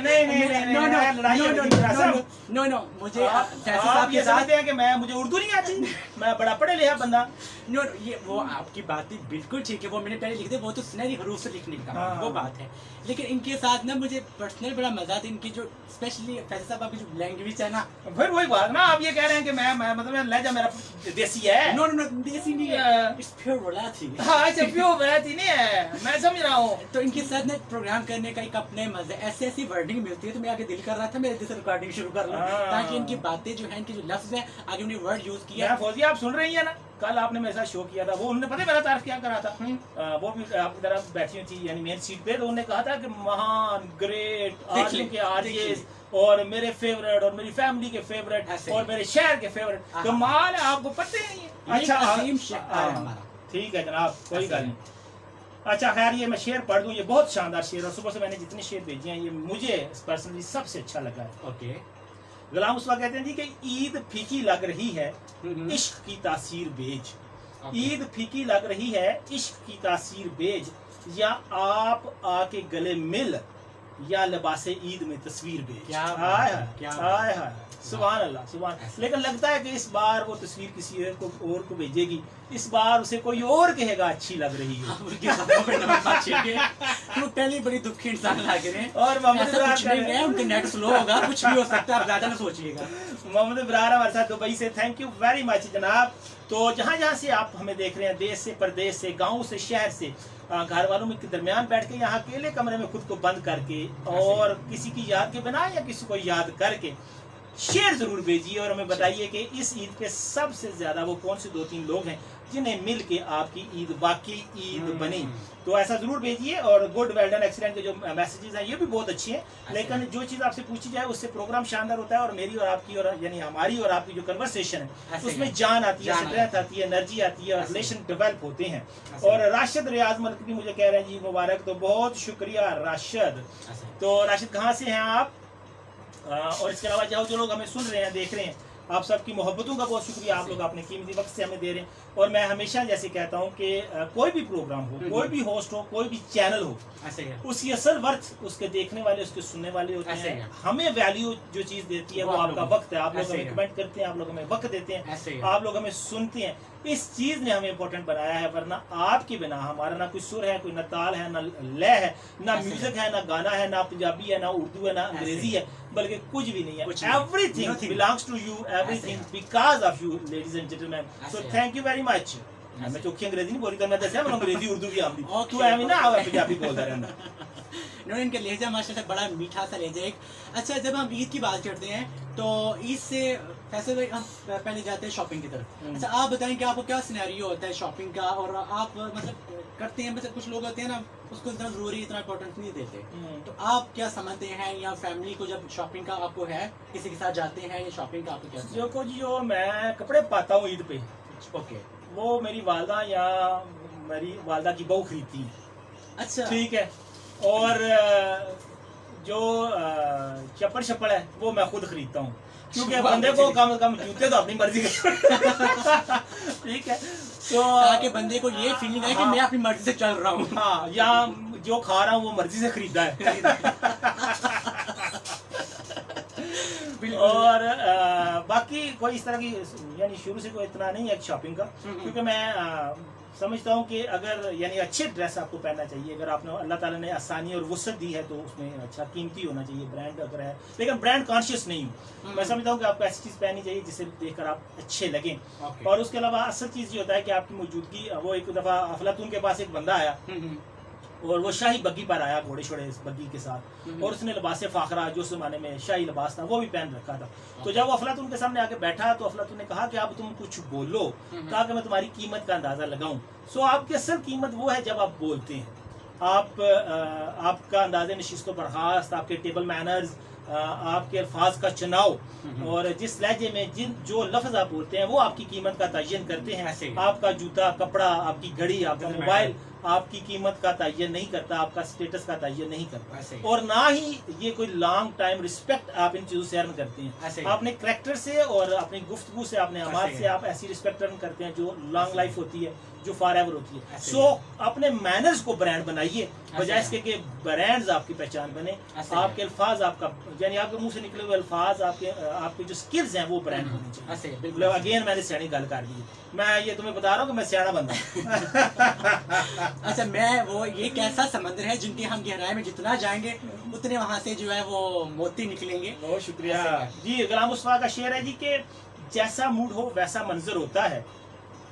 नो नो, मुझे आप ये समझते हैं कि मुझे उर्दू नहीं आती, मैं बड़ा पढ़े लिखा बंदा? नो, ये वो आपकी बात बिल्कुल ठीक है, वो मैंने पहले लिख दी, वो तो सुनहरी हरूफ से लिखने का वो बात है। लेकिन इनके साथ ना मुझे पर्सनल बड़ा मजा आता है, इनकी जो स्पेशली फैसल साहब आपकी जो लैंग्वेज है ना, फिर वही बात ना, आप ये कह रहे हैं कि मैं मतलब लहजा मेरा देसी है? नो नो नो, देसी नहीं है, इट्स प्योर मराठी। हाँ प्योर मराठी नहीं है, मैं समझ रहा हूँ। तो इनके साथ ना प्रोग्राम करने का एक अपने मजे, ऐसी वर्डिंग मिलती है, तो मैं आगे दिल कर रहा था मेरे जैसे रिकॉर्डिंग शुरू कर लूं, ताकि इनकी बातें जो है, इनके जो लफ्ज है, आगे उन्हें वर्ड यूज किया। फौजिया आप सुन रही है ना, कल आपने मेरे साथ शो किया था, वो उन्होंने पता है मेरा तारीफ क्या करा था? वो भी आपकी तरफ बैठी थी यानी मेन सीट पे, तो उन्होंने कहा था कि महान ग्रेट आर्टिस्ट के आर्टिस्ट और मेरे फेवरेट और मेरी फैमिली के फेवरेट और मेरे शहर के फेवरेट, कमाल है, आपको पता ही नहीं है। अच्छा ठीक है जनाब, कोई गल नहीं। अच्छा खैर, ये मैं शेर पढ़ दूं, ये बहुत शानदार शेर, और सुबह से मैंने जितने शेर भेजे हैं ये मुझे पर्सनली सबसे अच्छा लगा है। ओके, गुलाम उस्मा कहते हैं जी कि ईद फीकी लग रही है, इश्क की तासीर बेज। ईद फीकी लग रही है, इश्क की तासीर बेज, या आप आके गले मिल, या लिबासे ईद में तस्वीर भेज। क्या हाय हाय सुभान अल्लाह सुभान। लेकिन लगता है कि इस बार वो तस्वीर किसी और को भेजेगी, इस बार उसे कोई और कहेगा अच्छी लग रही है। तो पहले बड़ी दुखी इंसान लग रहे हैं, और मोहम्मद उनके नेट स्लो होगा, कुछ भी हो सकता है, आप ज्यादा ना सोचिएगा। मोहम्मद इब्रार हमारे साथ दुबई से, थैंक यू वेरी मच जनाब। तो जहाँ जहाँ से आप हमें देख रहे हैं, देश से, प्रदेश से, गाँव से, शहर से, घर वालों के दरमियान बैठ के, यहाँ अकेले कमरे में खुद को बंद करके और किसी की याद के बिना या किसी को याद करके शेयर जरूर भेजिए और हमें बताइए कि इस ईद पे सबसे ज्यादा वो कौन से 2-3 लोग हैं जिन्हें मिल के आपकी ईद वाकई ईद बनी। तो ऐसा जरूर भेजिए। और गुड वेल्डन एक्सीडेंट के जो मैसेजेस हैं ये भी बहुत अच्छे हैं, लेकिन जो चीज़ आपसे पूछी जाए उससे प्रोग्राम शानदार होता है और मेरी और आपकी और यानी हमारी और आपकी जो कन्वर्सेशन है उसमें जान आती है, स्ट्रेंथ आती है, एनर्जी आती है और रिलेशन डेवलप होते हैं। और राशिद रियाज मलिक भी मुझे कह रहे हैं जी मुबारक, तो बहुत शुक्रिया राशिद। तो राशिद कहाँ से हैं आप? और इसके अलावा जो लोग हमें सुन रहे हैं, देख रहे हैं, आप सबकी मोहब्बतों का बहुत शुक्रिया, आप लोग अपने कीमती वक्त से हमें दे रहे हैं। और मैं हमेशा जैसे कहता हूँ कि कोई भी प्रोग्राम हो, कोई भी होस्ट हो, कोई भी चैनल हो, उसकी असल वर्थ उसके देखने वाले, उसके सुनने वाले होते हैं। हमें वैल्यू जो चीज़ देती है वो आपका वक्त है। आप लोग हमें कमेंट करते हैं, आप लोग हमें वक्त देते हैं, आप लोग हमें सुनते हैं, इस चीज़ ने हमें इम्पोर्टेंट बनाया है। वरना आपके बिना हमारा ना कोई सुर है, कोई ना ताल है, ना लय है, ना म्यूजिक है, ना गाना है, ना पंजाबी है, ना उर्दू है, ना अंग्रेजी है, बल्कि कुछ भी नहीं है। Everything belongs to you, everything because of you ladies and gentleman. So thank you very much. मैं चौकी अंग्रेजी नहीं बोली तो मैं दसिया मैं अंग्रेजी उर्दू भी आती तू एवं ना पंजाबी बोलता रहना। इनका लहजा माशाल्लाह बड़ा मीठा सा लहजा एक। अच्छा, जब हम ईद की बात करते हैं तो ईद से फैसल भाई हम पहले जाते हैं शॉपिंग की तरफ। अच्छा, आप बताएं कि आपको क्या सिनेरियो होता है शॉपिंग का, और आप मतलब करते हैं, मतलब कुछ लोग होते हैं ना उसको इतना जरूरी, इतना इंपॉर्टेंस नहीं देते, तो आप क्या समझते हैं, या फैमिली को जब शॉपिंग का आपको है, किसी के साथ जाते हैं या शॉपिंग का आपको क्या? जो मैं कपड़े पाता हूँ ईद पे, ओके, वो मेरी वालदा या मेरी वालदा की बहू खरीदती है। अच्छा, ठीक है। और जो चप्पल शप्पल है वो मैं खुद खरीदता हूँ, क्योंकि बंदे को कम से कम जूते तो अपनी मर्जी के ठीक है। तो ताकि बंदे को ये फीलिंग है कि मैं अपनी मर्जी से चल रहा हूँ। हाँ, या जो खा रहा हूँ वो मर्जी से खरीदा है और बाकी कोई इस तरह की यानी शुरू से कोई इतना नहीं है शॉपिंग का, क्योंकि मैं समझता हूँ कि अगर यानी अच्छे ड्रेस आपको पहनना चाहिए, अगर आपने अल्लाह ताला ने आसानी और वुसअत दी है तो उसमें अच्छा कीमती होना चाहिए, ब्रांड अगर है, लेकिन ब्रांड कॉन्शियस नहीं हूँ। मैं समझता हूँ कि आपको ऐसी चीज़ पहननी चाहिए जिसे देखकर आप अच्छे लगें। और उसके अलावा असल चीज़ ये होता है कि आपकी मौजूदगी, वो एक दफ़ा अफलातून के पास एक बंदा आया और वो शाही बग्गी पर आया, घोड़े शोड़े इस बग्गी के साथ, और उसने लिबास फ़ाखरा जो उस ज़माने में शाही लिबास था वो भी पहन रखा था। तो जब वो अफलातून के सामने आके बैठा तो अफलातून ने कहा कि अब तुम कुछ बोलो ताकि मैं तुम्हारी कीमत का अंदाज़ा लगाऊं। सो आपकी असल कीमत वो है जब आप बोलते हैं, आपका अंदाज़े नशिस्त बर्खास्त, आपके टेबल मैनर्स, आपके अल्फाज का चुनाव और जिस लहजे में जो लफ्ज़ आप बोलते हैं वो आपकी कीमत का तयन करते हैं। आपका जूता, कपड़ा, आपकी घड़ी, आपका मोबाइल आपकी कीमत का तयन नहीं करता, आपका स्टेटस का तयन नहीं करता, और ना ही ये कोई लॉन्ग टाइम रिस्पेक्ट आप इन चीज़ों से अर्न करते हैं। अपने करैक्टर से और अपनी गुफ्तगू से, अपने आवाज़ से आप ऐसी रिस्पेक्ट अर्न करते हैं जो लॉन्ग लाइफ होती है, जो फॉर एवर होती है। सो अपने मैनर्स को ब्रांड बनाइए, बजाय इसके कि ब्रांड्स आपकी पहचान बने। आपके अल्फाज, आपका यानी आपके मुंह से निकले हुए अल्फाज, आपके जो स्किल्स हैं वो ब्रांड होने चाहिए। अगेन मैंने सियानी गल कर दी, मैं ये तुम्हें बता रहा हूँ कि मैं सियाना बंदा अच्छा, मैं वो ये कैसा समंदर है जिनकी हम गहराई में जितना जाएंगे उतने वहाँ से जो है वो मोती निकलेंगे। बहुत शुक्रिया जी। गुलाम मुस्तफा का शेर है जी कि जैसा मूड हो वैसा मंजर होता है,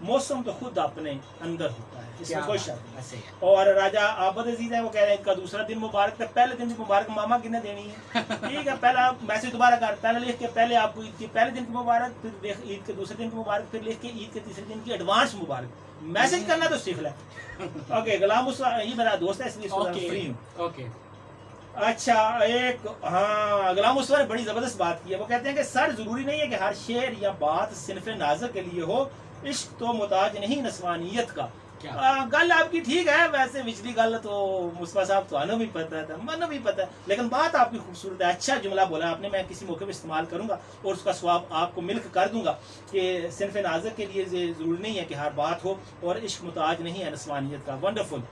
मौसम तो खुद अपने अंदर होता है, इसमें कोई शक नहीं। और राजा आबद अजीज है, वो कह रहे हैं इनका दूसरा दिन मुबारक था। पहले दिन की मुबारक मामा किन्हें देनी है? ठीक है, पहला मैसेज दोबारा कर, पहले लिख के पहले आपको ईद के पहले दिन की मुबारक, फिर ईद के दूसरे दिन की मुबारक, फिर लिख के ईद के तीसरे दिन की एडवांस मुबारक। मैसेज करना तो सीख ले। ओके, गुलाम मुस्तफा ये मेरा दोस्त है इसलिए फ्री हूँ। ओके, अच्छा, एक हाँ, गुलाम मुस्तफा ने बड़ी जबरदस्त बात की है। वो कहते हैं कि सर जरूरी नहीं है कि हर शेर या बात सिनफ नाज़र के लिए हो, इश्क तो मुताज नहीं नस्वानियत का, गल आपकी ठीक है, वैसे पिछली गल तो मुस्तफा साहब तो भी पता था, मनो भी पता है, लेकिन बात आपकी खूबसूरत है, अच्छा जुमला बोला आपने, मैं किसी मौके पे इस्तेमाल करूंगा और उसका स्वाब आपको मिल्क कर दूंगा कि सिर्फ नाज़र के लिए ज़रूरी नहीं है कि हर बात हो और इश्क मुताज नहीं है नस्वानियत का। वंडरफुल,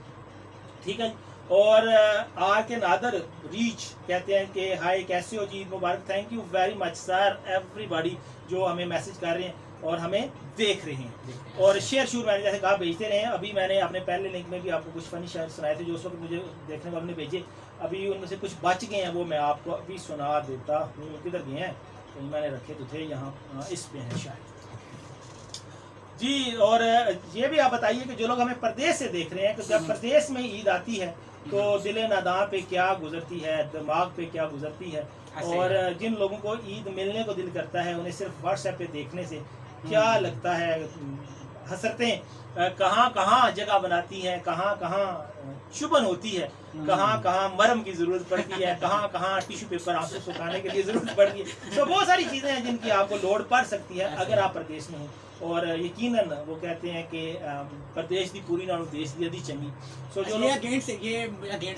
ठीक है। और आर के नादर रीच कहते हैं कि हाय कैसे हो जी, मुबारक, thank you very much sir everybody जो हमें मैसेज कर रहे हैं और हमें देख रहे हैं, और शेयर शूर मैंने जैसे कहा भेजते रहे हैं। अभी मैंने अपने पहले लिंक में भी आपको कुछ फनी शायर सुनाए थे जो उस वक्त मुझे देखने वालों ने भेजे, अभी उनमें से कुछ बच गए हैं, वो मैं आपको अभी सुना देता हूँ। किधर गए हैं, कहीं मैंने रखे तो थे, यहाँ इस पे हैं शायद जी। और ये भी आप बताइए कि जो लोग हमें परदेश से देख रहे हैं कि जब परदेश में ईद आती है तो दिल नादा पे क्या गुजरती है, दिमाग पे क्या गुजरती है, और जिन लोगों को ईद मिलने को दिल करता है उन्हें सिर्फ व्हाट्सएप पे देखने से क्या लगता है, हसरतें कहाँ कहाँ जगह बनाती हैं, कहाँ कहाँ चुभन होती है, कहाँ कहाँ मरम की जरूरत पड़ती है, कहाँ कहाँ टिश्यू पेपर आंसू सुखाने के लिए जरूरत पड़ती है। तो बहुत सारी चीजें हैं जिनकी आपको लोड पड़ सकती है अगर आप प्रदेश में हो, और यकीनन वो कहते हैं कि प्रदेश की पूरी नानू देश की अधी चंगी। सो जो ये अगेंस्ट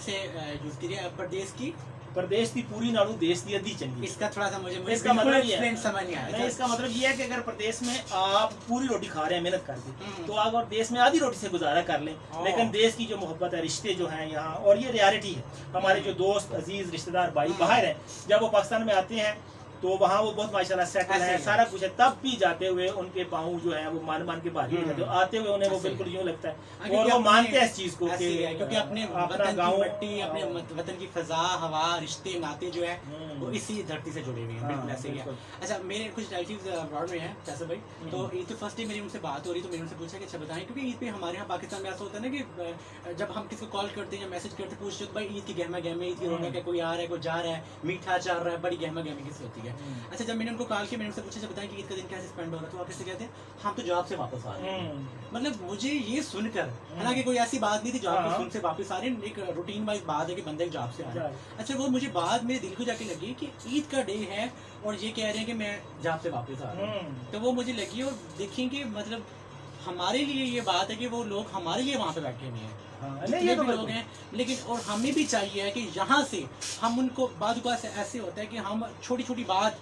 से यूज कीजिए प्रदेश की, प्रदेश की पूरी नानू देश की अधी चंगी। इसका थोड़ा सा मुझे इसका मतलब ये है, समझ नहीं आया। इसका मतलब ये है कि अगर प्रदेश में आप पूरी रोटी खा रहे हैं मेहनत करके, तो आप और देश में आधी रोटी से गुजारा कर लें, लेकिन देश की जो मोहब्बत है, रिश्ते जो हैं यहाँ, और ये रियलिटी है। हमारे जो दोस्त अजीज रिश्तेदार भाई बाहर हैं, जब वो पाकिस्तान में आते हैं तो वहाँ वो बहुत माशाल्लाह सेटल है, सारा कुछ है, तब भी जाते हुए उनके पाँव जो है वो मान मान के भारी हो जाते हैं, आते हुए उन्हें वो बिल्कुल यूँ लगता है, और वो मानते हैं इस चीज को कि क्योंकि अपने अपना गाँव, मिट्टी, अपने वतन की फजा, हवा, रिश्ते नाते जो है वो इसी धरती से जुड़े हुए हैं, बिल्कुल ऐसे ही है। अच्छा, मेरे कुछ रिलेटिव्स अब्रॉड में हैं फैसल भाई, तो ईद तो फर्स्ट डे मेरी उनसे बात हो रही, तो मैंने उनसे पूछा कि अच्छा बताएं, क्योंकि ईद पे हमारे यहाँ पाकिस्तान में ऐसा होता है ना कि जब हम किसी को कॉल करते हैं या मैसेज करते हैं, पूछते तो भाई ईद की गहमा गहमी, ईद की रौनक है, कोई आ रहा है, कोई जा रहा है, मीठा चल रहा है, बड़ी गहमा गहमी किसी होती है। अच्छा, जब मैंने उनको कॉल किया, मैंने उनसे पूछा बताएं कि ईद का दिन कैसे स्पेंड हो रहा है, तो आप कैसे कहते हैं हम तो जॉब से वापस आ रहे हैं। मतलब मुझे ये सुनकर, हालांकि कोई ऐसी बात नहीं थी, जॉब सुन से वापस आ रहे हैं, एक रूटीन वाइज बात है कि बंदे जॉब से आ रहे हैं। अच्छा, वो मुझे बाद में दिल को जाके लगी कि ईद का डे है और ये कह रहे हैं कि मैं जॉब से वापस आ रहा हूँ, तो वो मुझे लगी। और देखेंगे मतलब हमारे लिए ये बात है कि वो लोग हमारे लिए वहाँ पे बैठे हुए हैं, ये तो लोग हैं, लेकिन और हमें भी चाहिए कि यहाँ से हम उनको, बाद ऐसे होता है कि हम छोटी छोटी बात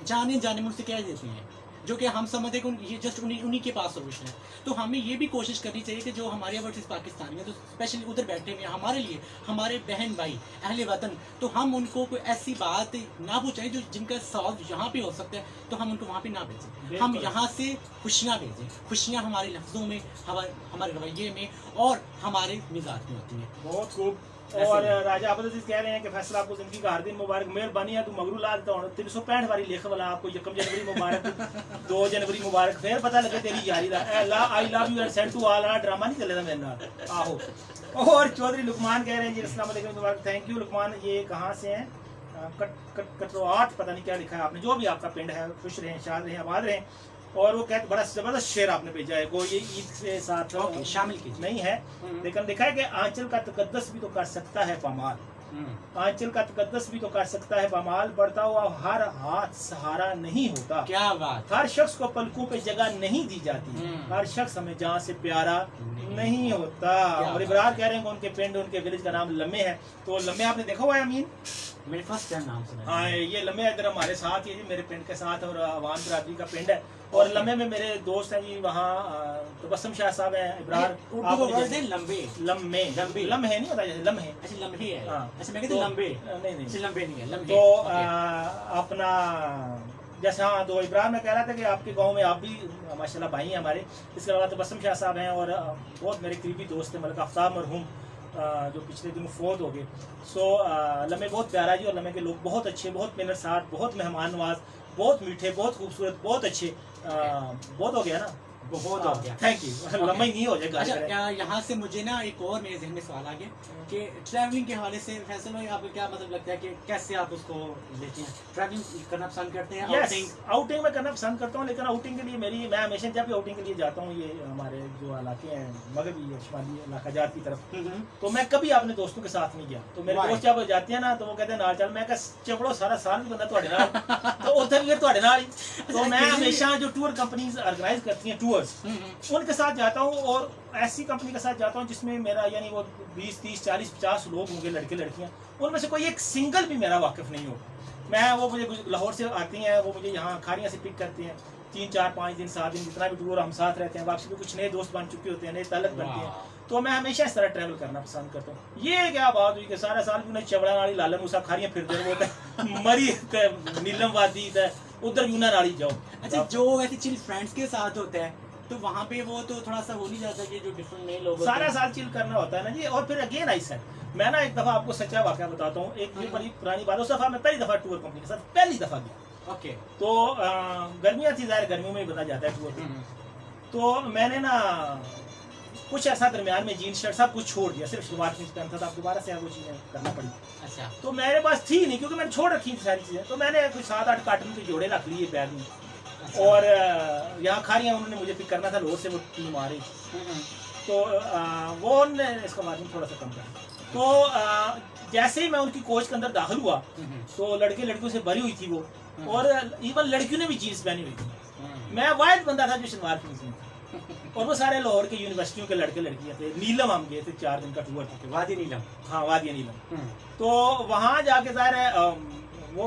जाने जाने में उनसे कह देते हैं, जो कि हम समझते हैं कि ये जस्ट उन्हीं के पास सोल्यूशन है। तो हमें ये भी कोशिश करनी चाहिए कि जो हमारे वर्सेस पाकिस्तानी हैं, तो स्पेशली उधर बैठे हुए हैं हमारे लिए, हमारे बहन भाई अहले वतन, तो हम उनको कोई ऐसी बात ना पूछें जो जिनका सॉल्व यहाँ पे हो सकता है, तो हम उनको वहाँ पे ना भेजें, हम यहाँ से खुशियाँ भेजें। खुशियाँ हमारे लफ्ज़ों में, हमारे रवैये में और हमारे मिजाज में होती हैं। बहुत खूब। और राजा आबद अजीज कह रहे हैं कि फैसला आपको जिंदगी का हर दिन मुबारक, मेहरबानी है तू मगरू ला देता हूँ 365 वाली लिख वाला आपको 1 जनवरी मुबारक 2 जनवरी मुबारक, फिर पता लगे तेरी यारी दा I love you and send to all, drama नहीं चलेगा मेरे नाल आहो। और चौधरी लुकमान कह रहे हैं जी अस्सलाम वालेकुम मुबारक, थैंक यू लुकमान। ये कहाँ से हैं, कटरोआट पता नहीं क्या लिखा है आपने, जो भी आपका पिंड है, खुश रहें, शाद रहें, आबाद रहें। और वो कहते बड़ा जबरदस्त शेर आपने भेजा है, वो ये ईद से साथ शामिल कीजिए नहीं है, लेकिन लिखा है कि आंचल का तकद्दस भी तो कर सकता है पामाल, आंचल का तकद्दस भी तो कर सकता है पामाल, बढ़ता हुआ हर हाथ सहारा नहीं होता, क्या बात, हर शख्स को पलकों पे जगह नहीं दी जाती, हर शख्स हमें जहाँ से प्यारा नहीं होता। और इब्रार कह रहे हैं उनके पिंड, उनके विलेज का नाम लम्हे है, तो लम्हे आपने देखा हुआ है अमीन? मेरे फर्स्ट टाइम नाम सुना। हाँ, ये लम्हे इधर हमारे साथ, ये जी मेरे पिंड के साथ, और अवान बरादरी का पिंड है, और लम्हे में मेरे दोस्त हैं जी, वहाँ तबस्सुम शाह साहब हैं, इब्रार लम्बे लम्हे नहीं होता जैसे लम्हे, अच्छा लम्हे है, अच्छा मैं तो लम्बे नहीं लम्बे नहीं है, लम्हे। तो अपना जैसे, हाँ, तो इब्राहिम मैं कह रहा था कि आपके गांव में आप भी माशाल्लाह भाई हैं हमारे, इसके अलावा तबस्सुम शाह साहब हैं, और बहुत मेरे करीबी दोस्त हैं मलिक आफ्ताब मरहूम, जो पिछले दिनों फोत हो गए। सो लम्हे बहुत प्यारा जी, और लम्हे के लोग बहुत अच्छे, बहुत मिलनसार, बहुत मेहमान नवाज, बहुत मीठे, बहुत खूबसूरत, बहुत अच्छे। बहुत हो गया ना, बहुत हो गया, थैंक यू, लम्हा ही नहीं हो जाएगा। अच्छा, यहाँ से मुझे ना एक और मेरे जहन में सवाल आ गया कि ट्रैवलिंग के हवाले से फैसल भाई आपको क्या मतलब लगता है कि कैसे आप उसको लेते हैं, ट्रैवलिंग करना पसंद करते हैं? आउटिंग में करना पसंद करता हूँ, लेकिन आउटिंग के लिए मैं हमेशा जब भी आउटिंग के लिए जाता हूँ, ये हमारे जो इलाके हैं मगरबी शुमाली इलाका जात की तरफ, तो मैं कभी अपने दोस्तों के साथ नहीं गया। तो मेरे दोस्त जब जाते हैं ना, तो वो कहते हैं नाल चल, मैं चपड़ो सारा साल भी बंदा ਤੁਹਾਡੇ ਨਾਲ, तो उत्थे भी फिर ਤੁਹਾਡੇ ਨਾਲ ही। तो मैं हमेशा जो टूर कंपनीज ऑर्गेनाइज करती हैं टूर्स, उनके साथ जाता हूँ, और ऐसी कंपनी के साथ जाता हूँ जिसमें मेरा यानी वो 20, 30, 40, 50 लोग होंगे, लड़के लड़कियाँ, उनमें से कोई एक सिंगल भी मेरा वाकिफ नहीं होगा। मैं वो मुझे लाहौर से आती हैं, वो मुझे यहाँ खारियाँ से पिक करते हैं, 3, 4, 5 दिन, 7 दिन, जितना भी टूर हम साथ रहते हैं, वापसी में कुछ नए दोस्त बन चुके होते हैं, नए ताल्लुक बनते हैं। तो मैं हमेशा इस तरह ट्रैवल करना पसंद करता हूँ। ये क्या बात हुई कि सारा साल भी उन्हें चबड़ा नाली लालम मूसा खारियाँ फिर दे वो मरी नीलम वादी उधर यूना नाली जाओ। अच्छा, जो वैसे चिल फ्रेंड्स के साथ होता है तो वहाँ पे वो तो थोड़ा सा हो नहीं जाता कि जो डिफरेंट नए लोग सारा साल चिल करना होता है ना जी। और फिर अगेन आई सेड, मैं ना एक दफा आपको सच्चा वाकया बताता हूँ। एक ये बड़ी पुरानी बात, उस दफा मैं पहली दफा टूर कंपनी के साथ पहली दफा गया। ओके। तो गर्मियाँ थी, ज़ाहिर गर्मियों में ही बता जाता है टूर। तो मैंने ना कुछ ऐसा दरमियान में जीन्स शर्ट सब कुछ छोड़ दिया, सिर्फ शुरुआत में पहनता था, अब दोबारा से वो चीज़ें करना पड़ी। अच्छा। तो मेरे पास थी नहीं, क्योंकि मैंने छोड़ रखी थी सारी चीज़ें। तो मैंने कुछ 7-8 कार्टन के जोड़े रख लिए बैग में। अच्छा। और यहाँ खारियाँ उन्होंने मुझे पिक करना था, लोड से वो टीम आ रही थी। तो वो उन्होंने इसका मार्जिन थोड़ा सा कम करा। तो जैसे ही मैं उनकी कोच के अंदर दाखिल हुआ तो लड़के लड़कियों से भरी हुई थी वो, और इवन लड़कियों ने भी जीन्स पहनी हुई थी। मैं वाइट बंदा था जो शलवार कमीज में, और वो सारे लाहौर के यूनिवर्सिटियों के लड़के लड़कियां थे। नीलम हम गए थे, 4 दिन का टूर था, वादी नीलम। हाँ, वादी नीलम। तो वहाँ जाके ज़ाहिर है वो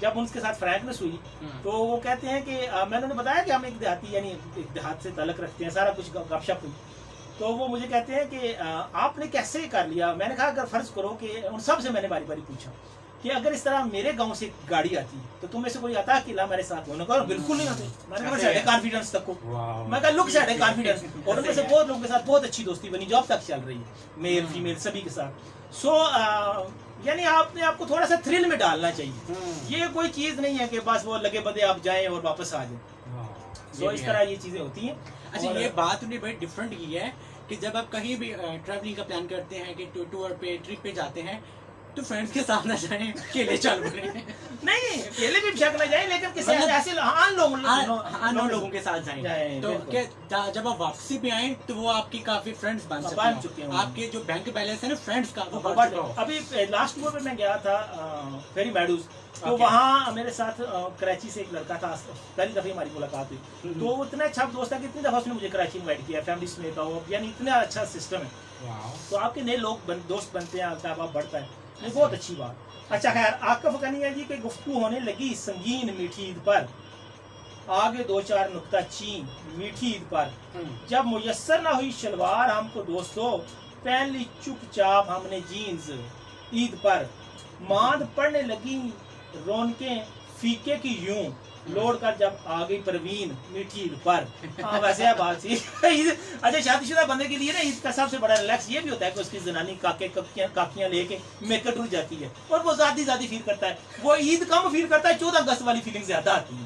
जब उनके साथ फ्रैंकनेस हुई तो वो कहते हैं कि मैंने उन्हें बताया कि हम एक देहाती यानी एक देहात से ताल्लुक रखते हैं, सारा कुछ गपशप हुई। तो वो मुझे कहते हैं कि आपने कैसे कर लिया। मैंने कहा अगर फर्ज करो कि उन सब से मैंने बारी बारी पूछा कि अगर इस तरह मेरे गांव से गाड़ी आती तो तुम में से कोई आता अकेला मेरे साथ? उन्होंने कहा बिल्कुल नहीं आते। मैंने कहा साढ़े कॉन्फिडेंस तक को, मैं कहा लुक साढ़े कॉन्फिडेंस। और उनमें से बहुत लोगों के साथ बहुत अच्छी दोस्ती बनी, जॉब तक चल रही है, मेल फीमेल सभी के साथ। सो यानी आपने आपको थोड़ा सा थ्रिल में डालना चाहिए। ये कोई चीज नहीं है कि बस वो लगे बदे आप जाएं और वापस आ जाएं। तो इस तरह ये चीजें होती हैं। अच्छा, ये बात उन्हें बड़ी डिफरेंट की है कि जब आप कहीं भी ट्रैवलिंग का प्लान करते हैं कि टूर पे ट्रिप पे जाते हैं तो फ्रेंड्स के साथ ना जाएं, अकेले चल पड़े। नहीं, अकेले भी शक ना जाए, लेकिन किसी ऐसे अननोन लोगों के साथ जाएं। तो क्या जब आप वापसी पे आए तो वो आपकी काफी फ्रेंड्स बन चुके हैं, आपके जो बैंक बैलेंस है ना फ्रेंड्स का वो बढ़ चुका हो। अभी लास्ट टूर पे मैं गया था फेरी मेडूज, तो वहाँ मेरे साथ कराची से एक लड़का था, पहली दफे हमारी मुलाकात हुई। तो वो इतना अच्छा दोस्त है कि इतनी दफा उसने मुझे कराची इनवाइट किया, फैमिली समेत आओ, यानी इतना अच्छा सिस्टम है। तो आपके नए लोग दोस्त बनते हैं, आप बढ़ता है, ये बहुत अच्छी बात। अच्छा खैर, आकफ कनिया जी की गुफ्तगू होने लगी संगीन मीठी ईद पर, आगे 2-4 नुक्ता चीन मीठी ईद पर, जब मुयस्सर ना हुई शलवार हमको दोस्तों, पहन ली चुपचाप हमने जीन्स ईद पर, मांद पड़ने लगी रौनकें फीके की यूं, लोड कर जब आ गई परवीन मीठी ईद पर। हाँ, वैसे है बात सी। अच्छा, शादीशुदा बंदे के लिए ना ईद का सबसे बड़ा रिलैक्स ये भी होता है कि उसकी जनानी काकियां लेके मेकअप उड़ जाती है और वो ज्यादा फील करता है। वो ईद कम फील करता है, 14 अगस्त वाली फीलिंग ज्यादा आती है।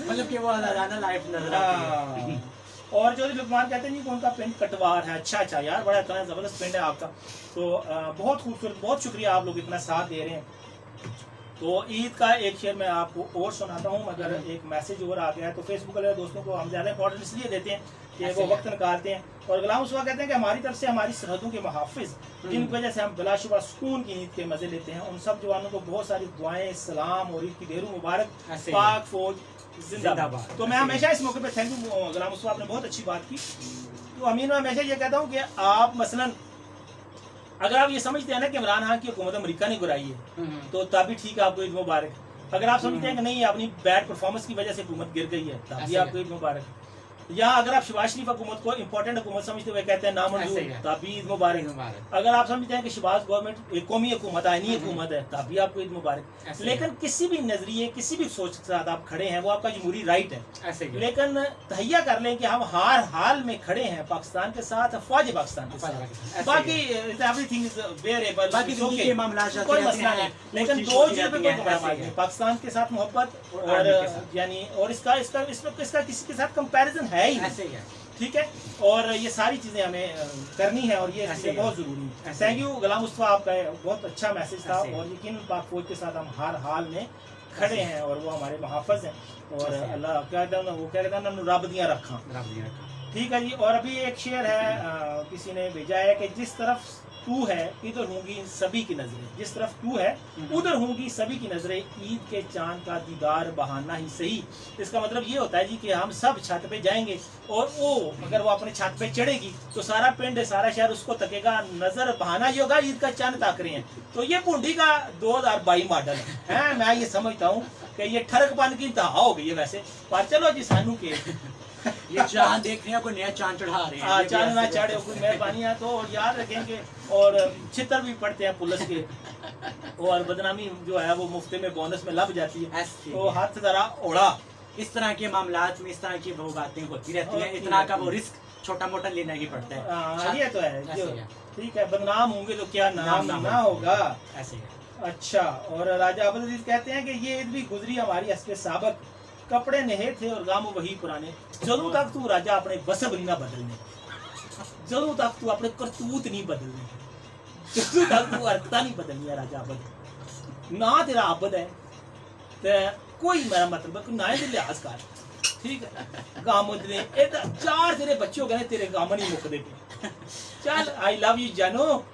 मतलब कि वो आजाना लाइफ नजर आती है। और जो लुकमान कहते हैं जी उनका पेंट कटवार है। अच्छा यार, बड़ा इतना जबरदस्त पेंट है आपका। तो बहुत खूबसूरत, बहुत शुक्रिया, आप लोग इतना साथ दे रहे हैं। तो ईद का एक शेर मैं आपको और सुनाता हूँ, मगर एक मैसेज और आ गया है। तो फेसबुक वाले दोस्तों को हम ज़्यादा इंपॉर्टेंस इसलिए देते हैं कि वो वक्त निकालते हैं। और गुलाम उस्वा कहते हैं कि हमारी तरफ से हमारी सरहदों के मुहाफिज, जिनकी वजह से हम बिलाशुबा सुकून की ईद के मजे लेते हैं, उन सब जवानों को बहुत सारी दुआएं, सलाम और ईद की ढेरों मुबारक। पाक फौज जिंदाबाद। तो मैं हमेशा इस मौके पर थैंक यू गुलाम उस्वा, आपने बहुत अच्छी बात की। तो अमीन, मैं हमेशा ये कहता हूँ कि आप मसलन अगर आप ये समझते हैं ना कि इमरान खान की हुकूमत अमेरिका ने गिराई है, तो तब भी ठीक है, आपको ईद मुबारक। अगर आप समझते हैं कि नहीं, अपनी बैड परफॉर्मेंस की वजह से हुकूमत गिर गई है, तब भी आपको ईद मुबारक। या अगर आप शहबाज शरीफ हुकूमत को इंपॉर्टेंट हुकूमत समझते हुए कहते हैं नामंजूर, तब भी ईद मुबारक। अगर आप समझते हैं कि शहबाज गवर्नमेंट एक कौमी हुकूमत, आईनी हुकूमत है, तब भी आपको ईद मुबारक। लेकिन किसी भी नजरिए, किसी भी सोच के साथ आप खड़े हैं, वो आपका जमहूरी राइट है। लेकिन तहैया कर लें कि हम हर हाल में खड़े हैं पाकिस्तान के साथ, फौज पाकिस्तान के साथ। बाकी एवरीथिंग इज वेरिएबल, बाकी कोई मसला नहीं। लेकिन दो चीज़ पे कोई कम्प्रोमाइज नहीं, पाकिस्तान के साथ मोहब्बत और यानी और इसका किसी के साथ कंपैरिजन है ही नहीं, ठीक है। और ये सारी चीजें हमें करनी है और ये चीजें बहुत जरूरी है। थैंक यू गुलाम मुस्तफा, आपका बहुत अच्छा मैसेज था। और यकीन पाक फौज के साथ हम हर हाल में खड़े हैं और वो हमारे मुहाफ़िज़ हैं। और अल्लाह क्या कहता है, वो क्या कहता है, रब दियां रखा। ठीक है जी। और अभी एक शेर है, किसी ने भेजा है कि जिस तरफ तू है इधर होंगी इन सभी की नजरें, जिस तरफ तू है उधर होंगी सभी की नजरें, ईद के चांद का दीदार बहाना ही सही। इसका मतलब ये होता है जी कि हम सब छत पे जाएंगे और वो अगर वो अपने छत पे चढ़ेगी तो सारा पिंड सारा शहर उसको तकेगा, नजर बहाना ये होगा ईद का चांद ताक रहे हैं। तो ये भुंडी का 2022 मॉडल है। मैं ये समझता हूँ कि ये ठरकपन की इंतहा हो गई है वैसे, पर चलो जी सानू के ये चांद देख रहे हैं, कोई नया चांद चढ़ा रहे हैं। ये भी चांद ना ऐसे- चढ़े कोई मेहरबानी है तो याद रखेंगे। और छितर भी पड़ते हैं पुलिस के, और बदनामी जो है वो मुफ्त में बोनस में लग जाती है, ऐसे तो हाथ जरा उड़ा। इस तरह के मामलात में इस तरह की वो बातें होती रहती हैं, होती इतना का रहती वो हैं। रिस्क छोटा मोटा लेना ही पड़ता है। हाँ, ये तो है ऐसे जो ही है। ठीक है, बदनाम होंगे तो क्या नाम नाम ना होगा। ऐसे ही है। अच्छा, और राजा अब्दुल अजीज कहते हैं कि ये ईद भी गुजरी हमारी हस्बे साबक, कपड़े नहे थे और गाम वही पुराने, जरूर तक तू राजा अपने बसब नहीं ना बदलने, जरूर तक तू अपने करतूत नहीं बदलने, जरूर तक तू हरकत नहीं बदलनी है राजा अब्द ना, तेरा आबद है ते कोई मेरा मतलब ना है लिहाज कर, ठीक है। गाम ने चार तेरे बच्चे हो गए, तेरे गाम नहीं मुकदे पे, चल आई लव यू जानो।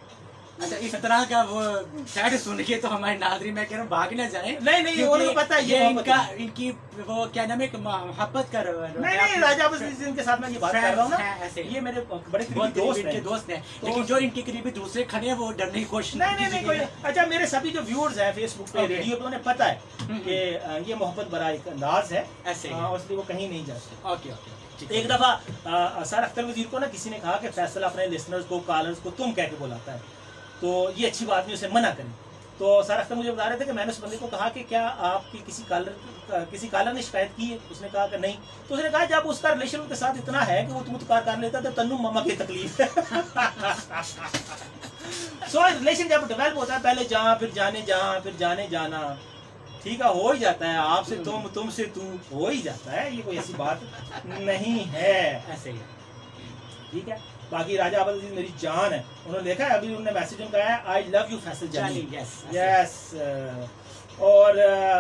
अच्छा, इस तरह का वो सैड सुन के तो हमारे नाज़रीन मैं कह रहा हूँ भाग ना जाए। नहीं, उनको पता है ये मोहब्बत इनका है। इनकी वो क्या नाम है, मोहब्बत कर नहीं, राजा अब्दुल अजीज के साथ मैं ये बात कर रहा हूँ ना, ऐसे ये मेरे बड़े करीबी बहुत दोस्त इनके हैं। दोस्त हैं, लेकिन जो इनके करीबी दूसरे खड़े हैं वो डरने की कोशिश नहीं कोई, अच्छा मेरे सभी जो व्यूअर्स हैं फेसबुक पे, Okay. रेडियो पे, उन्हें पता है कि ये मोहब्बत भरा एक अंदाज है, ऐसे ही। इसलिए वो कहीं नहीं जाते। Okay okay. एक दफा सर अख्तर वजीर को ना किसी ने कहा कि फैसल अपने लिसनर्स को, कॉलर्स को तुम कह के बुलाता है, तो ये अच्छी बात नहीं, उसे मना करें। तो सर अख्तर मुझे बता रहे थे कि मैंने उस बंदे को कहा कि क्या आपकी किसी कॉलर ने शिकायत की है? उसने कहा कि नहीं। तो उसने कहा जब उसका रिलेशन उनके साथ इतना है कि वो तुम तुकार कर लेता तो तन्नू मामा की तकलीफ है। सो रिलेशन जब डेवलप होता है, पहले जहाँ फिर जाने जाना, ठीक है, हो ही जाता है। आपसे तुम से तू हो ही जाता है, ये कोई ऐसी बात नहीं है। ऐसे ही। ठीक है, बाकी राजा अब्दुल अजीज मेरी जान है। उन्होंने देखा है, अभी उन्होंने मैसेज उनका है, आई लव यू फैसल जानी। यस। और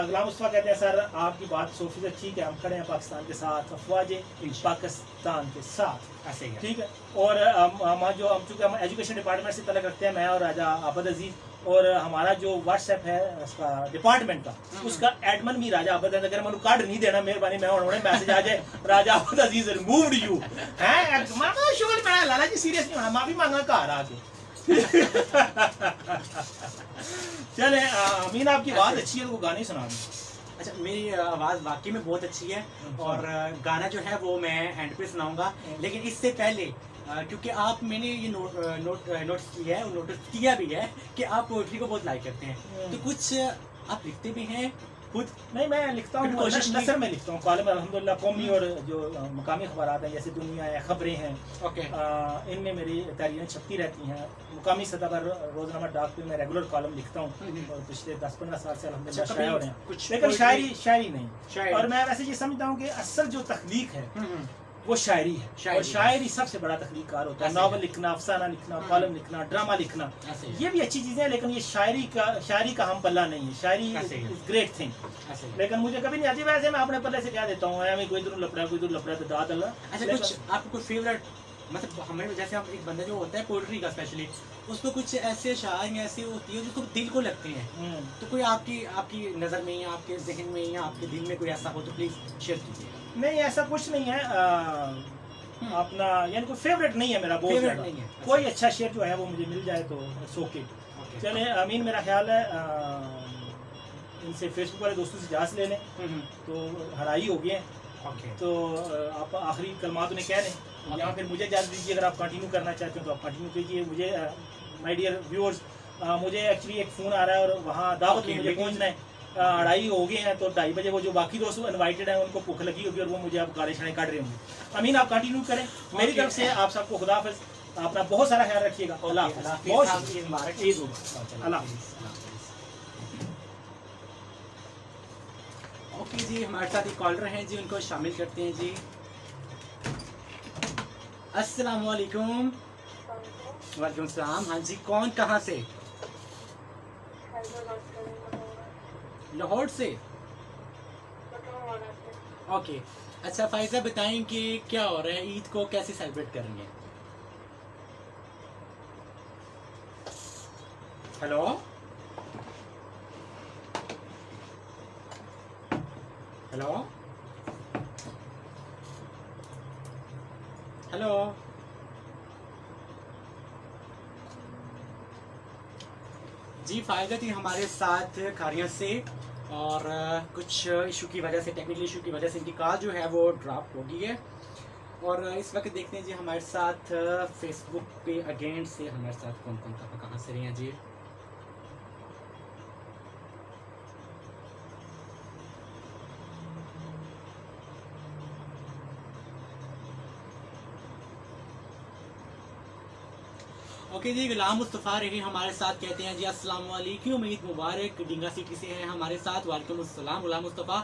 गुलाम मुस्तफा कहते हैं सर आपकी बात 100% ठीक है, हम खड़े हैं पाकिस्तान के साथ, अफवाजे पाकिस्तान के साथ। ऐसे ही। ठीक है, और हम चूँकि हम एजुकेशन डिपार्टमेंट से तलक रखते हैं, मैं और राजा अब्दुल अजीज, और हमारा जो व्हाट्सएप है उसका डिपार्टमेंट का, उसका एडमिन भी राजा अब्दुल अजीज। अगर मैं कार्ड नहीं देना मेहरबानी, मैं उन्होंने मैसेज आ जाए राजा अब्दुल अजीज रिमूव्ड यू है, मामा शुगर मैं लाला जी सीरियस नहीं होना, माफी मांगा घर आके। चले अमीन, आपकी बात अच्छी है तो गाने सुना दो। अच्छा, मेरी आवाज़ वाकई में बहुत अच्छी है, और गाना जो है वो मैं एंड पे सुनाऊंगा, लेकिन इससे पहले क्योंकि आप मैंने ये नोटिस किया है और नोटिस किया भी है कि आप पोइट्री को बहुत लाइक करते हैं, तो कुछ आप लिखते भी हैं खुद? नहीं, मैं लिखता हूँ, कोशिश नसर में लिखता हूँ, कॉलम अल्हम्दुलिल्लाह कौमी और जो मकामी अखबारात हैं जैसे दुनिया है, खबरें हैं, ओके। इनमें मेरी तहरीरें छपती रहती हैं। मुकामी सतह पर रोजनामा डाक पे मैं रेगुलर कॉलम लिखता हूँ, और पिछले 10-15 साल से अल्हम्दुलिल्लाह अच्छा, शायर कभी हैं, कुछ लेकिन शायरी नहीं। शायरी। और मैं वैसे ये समझता हूँ कि असल जो तख्लीक है वो शायरी है, और शायरी सबसे बड़ा तख्लीकार होता है। ऐसे नावल है। लिखना, अफसाना लिखना, कॉलम लिखना, ड्रामा लिखना, ऐसे ही। ये भी अच्छी चीजें हैं, लेकिन ये शायरी का हम पल्ला नहीं है। शायरी ऐसे ही। इज ग्रेट थिंग, ऐसे ही। लेकिन मुझे कभी नहीं आती। वैसे मैं अपने पल्ले से क्या देता हूँ, मैं कोई दूर लपड़ा तो दाद अल्लाह। अच्छा, कुछ आपको कोई फेवरेट, मतलब हमें जैसे हम एक बंदा जो होता है पोइट्री का स्पेशली, उसको कुछ ऐसे शायरी ऐसी होती है जो दिल को लगते हैं, तो कोई आपकी नज़र में या आपके जहन में या आपके दिल में कोई ऐसा हो तो प्लीज़ शेयर कीजिए। नहीं, ऐसा कुछ नहीं है। अपना यानी कोई फेवरेट नहीं है मेरा, बहुत फेवरेट ज्यादा। नहीं है। कोई अच्छा शेर जो है वो मुझे मिल जाए तो सोके। ओके। चले अमीन, मेरा ख्याल है इनसे फेसबुक वाले दोस्तों से इजाज़त ले लें, तो हराई हो गए हैं। ओके। तो आप आखिरी कलमात उन्हें कह लें, या फिर मुझे इजाज़त दीजिए। अगर आप कंटिन्यू करना चाहते हो तो आप कंटिन्यू कीजिए। मुझे माय डियर व्यूअर्स, मुझे एक्चुअली एक फ़ोन आ रहा है और वहाँ दावत में मुझे पहुँचना है। 2:30 हो गए हैं, तो 2:30 बजे वो जो बाकी दोस्त इनवाइटेड हैं उनको भूख लगी होगी और वो मुझे अब गाले छाने काट रहे होंगे। अमीन, आप कंटिन्यू करें। मेरी तरफ से आप सबको खुदा हाफिज़, अपना बहुत सारा ख्याल रखिएगा। अल्लाह हाफिज़। बहुत शुक्रिया। ईद मुबारक। अल्लाह हाफिज़। ओके जी, हमारे साथ एक कॉलर हैं जी, उनको शामिल करते हैं जी। अस्सलाम वालेकुम। वालेकुम सलाम। हाँ जी, कौन कहाँ से? लाहौर से। ओके। अच्छा फाइजा, बताएं कि क्या हो रहा है, ईद को कैसे सेलिब्रेट करेंगे? Hello hello hello. जी फायदा थी हमारे साथ खैरियत से, और कुछ इशू की वजह से, टेक्निकल इशू की वजह से इनकी कॉल जो है वो ड्रॉप हो गई है। और इस वक्त देखते हैं जी हमारे साथ फेसबुक पे अगेन से हमारे साथ कौन कौन कहाँ से रहे हैं जी। ओके जी, गुलाम मुस्तफ़ा रही हमारे साथ, कहते हैं जी अस्सलाम वालेकुम, ईद मुबारक, डिंगा सिटी से हैं हमारे साथ। वालेकुम अस्सलाम गुलाम मुस्तफ़ा,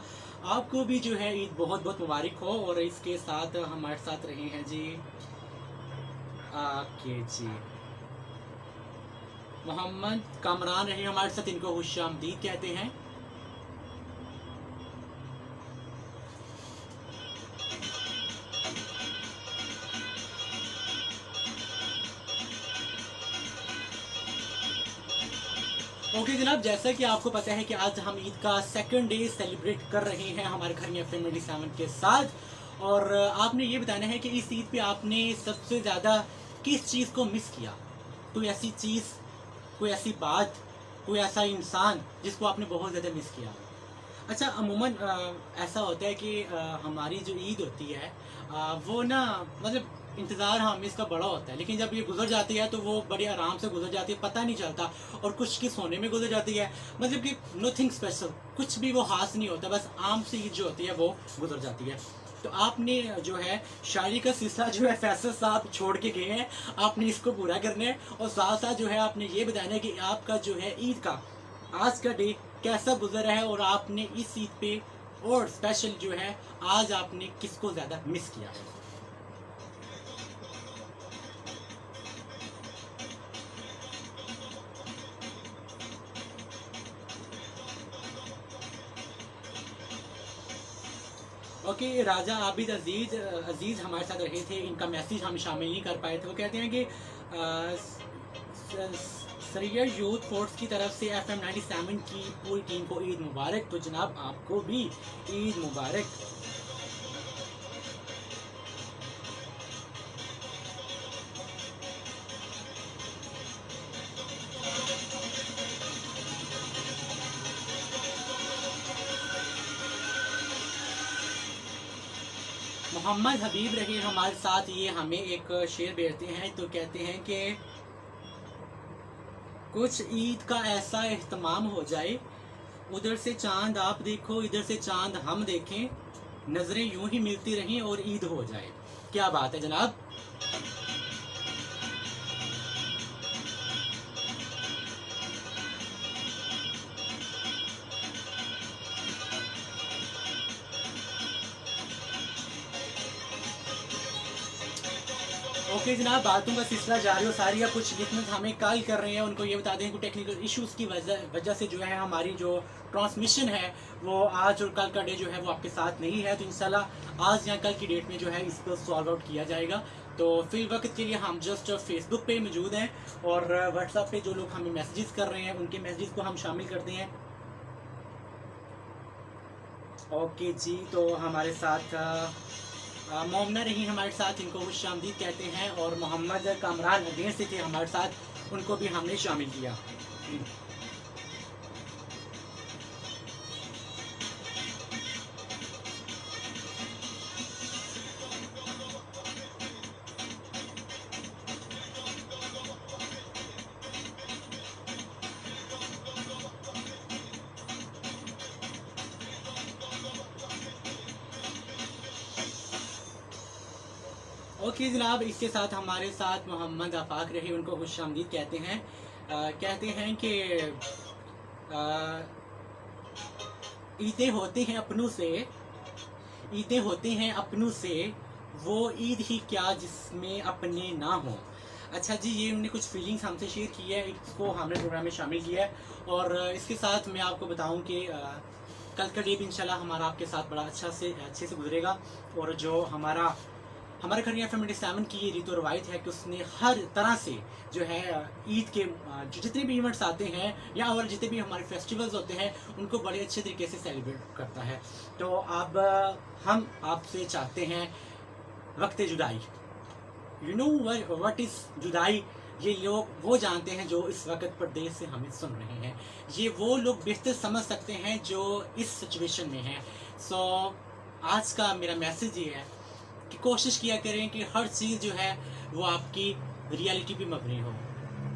आपको भी जो है ईद बहुत बहुत मुबारक हो। और इसके साथ हमारे साथ रहे हैं जी ओके जी मोहम्मद कामरान रहे हमारे साथ, इनको खुशामदीद कहते हैं। ओके जनाब, जैसा कि आपको पता है कि आज हम ईद का सेकंड डे सेलिब्रेट कर रहे हैं हमारे घर में फैमिली 7 के साथ। और आपने ये बताना है कि इस ईद पे आपने सबसे ज़्यादा किस चीज़ को मिस किया। कोई ऐसी चीज़, कोई ऐसी बात, कोई ऐसा इंसान जिसको आपने बहुत ज़्यादा मिस किया। अच्छा, अमूमन ऐसा होता है कि हमारी जो ईद होती है वो ना, मतलब इंतज़ार हम इसका बड़ा होता है, लेकिन जब ये गुजर जाती है तो वो बड़े आराम से गुजर जाती है, पता नहीं चलता। और कुछ की सोने में गुजर जाती है, मतलब कि नथिंग स्पेशल, कुछ भी वो खास नहीं होता, बस आम सी ईद जो होती है वो गुजर जाती है। तो आपने जो है शायरी का सिलसिला जो है फैसल साहब छोड़ के गए हैं, आपने इसको पूरा करना है। और साथ साथ जो है आपने ये बताना है कि आपका जो है ईद का आज का डे कैसा गुजरा है, और आपने इस ईद पे और स्पेशल जो है आज आपने किसको ज़्यादा मिस किया है। ओके राजा आबिद अजीज हमारे साथ रहे थे, इनका मैसेज हम शामिल नहीं कर पाए थे। वो कहते हैं कि सरिया यूथ फोर्स की तरफ से FM 97 की पूरी टीम को ईद मुबारक। तो जनाब आपको भी ईद मुबारक। मोहम्मद हबीब रही हमारे साथ, ये हमें एक शेर भेजते हैं। तो कहते हैं कि कुछ ईद का ऐसा एहतमाम हो जाए, उधर से चांद आप देखो, इधर से चांद हम देखें, नजरें यूं ही मिलती रहें और ईद हो जाए। क्या बात है जनाब। ओके जनाब, बातों का सिलसिला जारी हो। सारी या कुछ लिखनत हमें कॉल कर रहे हैं, उनको ये बता दें कि टेक्निकल इश्यूज़ की वजह से जो है हमारी जो ट्रांसमिशन है वो आज और कल का डे जो है वो आपके साथ नहीं है। तो इंशाल्लाह आज या कल की डेट में जो है इसको सॉल्व आउट किया जाएगा। तो फिल वक्त के लिए हम जस्ट फेसबुक पे मौजूद हैं, और व्हाट्सएप पे जो लोग हमें मैसेजेस कर रहे हैं उनके मैसेजेस को हम शामिल करते हैं। ओके जी, तो हमारे साथ मोमना रही हमारे साथ, इनको खुशामदीद कहते हैं। और मोहम्मद कामरान अगेन से थे हमारे साथ, उनको भी हमने शामिल किया। ओके जनाब, इसके साथ हमारे साथ मोहम्मद आफाक रहे, उनको खुशामदीद कहते हैं। कहते हैं कि ईदें होते हैं अपनों से, ईदें होते हैं अपनों से, वो ईद ही क्या जिसमें अपने ना हो। अच्छा जी, ये उन्होंने कुछ फीलिंग्स हमसे शेयर की है, इसको हमने प्रोग्राम में शामिल किया है। और इसके साथ मैं आपको बताऊं कि कल का डे भी इंशाल्लाह हमारा आपके साथ बड़ा अच्छे से गुजरेगा। और जो हमारा हमारे घर यहाँ FMD7 की ये रीतो रवायत है कि उसने हर तरह से जो है ईद के जो जितने भी इवेंट्स आते हैं या और जितने भी हमारे फेस्टिवल्स होते हैं उनको बड़े अच्छे तरीके से सेलिब्रेट करता है। तो अब हम आपसे चाहते हैं वक्त जुदाई, यू नो व्हाट इज़ जुदाई, ये लोग वो जानते हैं जो इस वक्त परदेश से हमें सुन रहे हैं, ये वो लोग बेहतर समझ सकते हैं जो इस सिचुएशन में हैं। सो आज का मेरा मैसेज ये है कि कोशिश किया करें कि हर चीज़ जो है वो आपकी रियलिटी पे मबनी हो,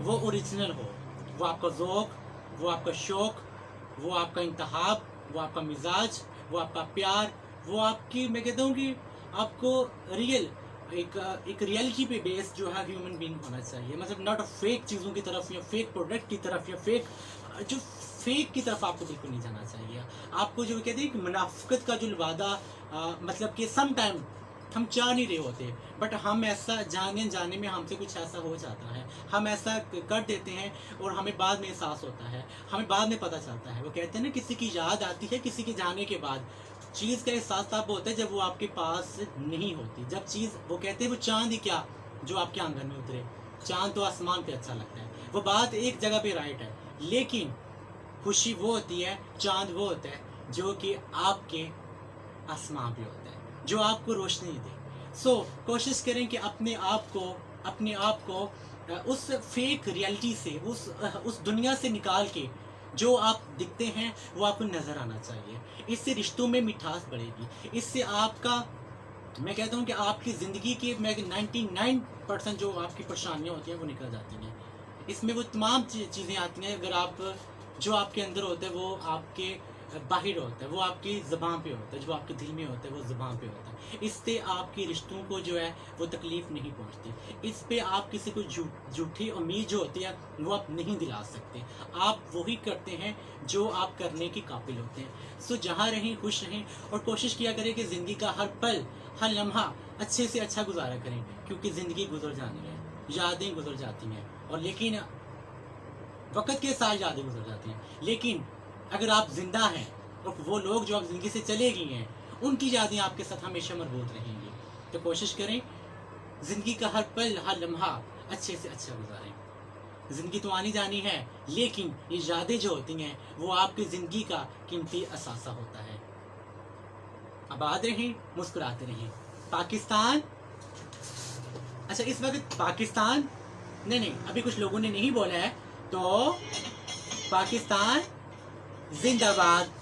वो ओरिजिनल हो, वो आपका ज़ौक़, वो आपका शौक़, वो आपका इंतहाब, वो आपका मिजाज, वो आपका प्यार, वो आपकी, मैं कहता हूँ कि आपको रियल एक रियलिटी पे बेस्ड जो है ह्यूमन बीइंग होना चाहिए। मतलब नॉट फेक चीज़ों की तरफ या फेक प्रोडक्ट की तरफ या फेक की तरफ आपको बिल्कुल नहीं जाना चाहिए। आपको जो कहते हैं कि मुनाफिकत का जो वादा मतलब कि सम टाइम हम चाह नहीं रहे होते, बट हम ऐसा जाने में हमसे कुछ ऐसा हो जाता है, हम ऐसा कर देते हैं और हमें बाद में एहसास होता है, हमें बाद में पता चलता है। वो कहते हैं ना किसी की याद आती है किसी के जाने के बाद, चीज़ का एहसास तब होता है जब वो आपके पास नहीं होती। जब चीज़, वो कहते हैं वो चांद ही क्या जो आपके आंगन में उतरे, चांद तो आसमान पे अच्छा लगता है, वो बात एक जगह पे राइट है, लेकिन खुशी वो होती है, चांद वो होता है जो कि आपके आसमान पे होता है, जो आपको रोशनी दे। सो कोशिश करें कि अपने आप को उस फेक रियलिटी से, उस दुनिया से निकाल के जो आप दिखते हैं वो आपको नज़र आना चाहिए। इससे रिश्तों में मिठास बढ़ेगी, इससे आपका, मैं कहता हूँ कि आपकी ज़िंदगी की 99% जो आपकी परेशानियाँ होती हैं वो निकल जाती हैं। इसमें वो तमाम चीज़ें आती हैं, अगर आप जो आपके अंदर होता है वो आपके बाहर होता है, वो आपकी ज़बान पे होता है, जो आपके दिल में होता है वो ज़बान पे होता है। इससे आपकी रिश्तों को जो है वो तकलीफ़ नहीं पहुंचती। इस पे आप किसी को झूठी उम्मीद जो होती है वो आप नहीं दिला सकते। आप वही करते हैं जो आप करने के काबिल होते हैं। सो जहाँ रहें खुश रहें और कोशिश किया करें कि ज़िंदगी का हर पल, हर लम्हा अच्छे से अच्छा गुजारा करें, क्योंकि ज़िंदगी गुजर जानी है, यादें गुजर जाती हैं, और लेकिन वक्त के साथ यादें गुजर जाती हैं। लेकिन अगर आप जिंदा हैं और वो लोग जो आप ज़िंदगी से चले गए हैं उनकी यादें आपके साथ हमेशा मरबूत रहेंगी। तो कोशिश करें ज़िंदगी का हर पल, हर लम्हा अच्छे से अच्छा गुजारें। ज़िंदगी तो आनी जानी है, लेकिन ये यादें जो होती हैं वो आपकी ज़िंदगी का कीमती असासा होता है। आबाद रहें, मुस्कुराते रहें। पाकिस्तान, अच्छा इस वक्त पाकिस्तान, नहीं अभी कुछ लोगों ने नहीं बोला है, तो पाकिस्तान जिंदाबाद।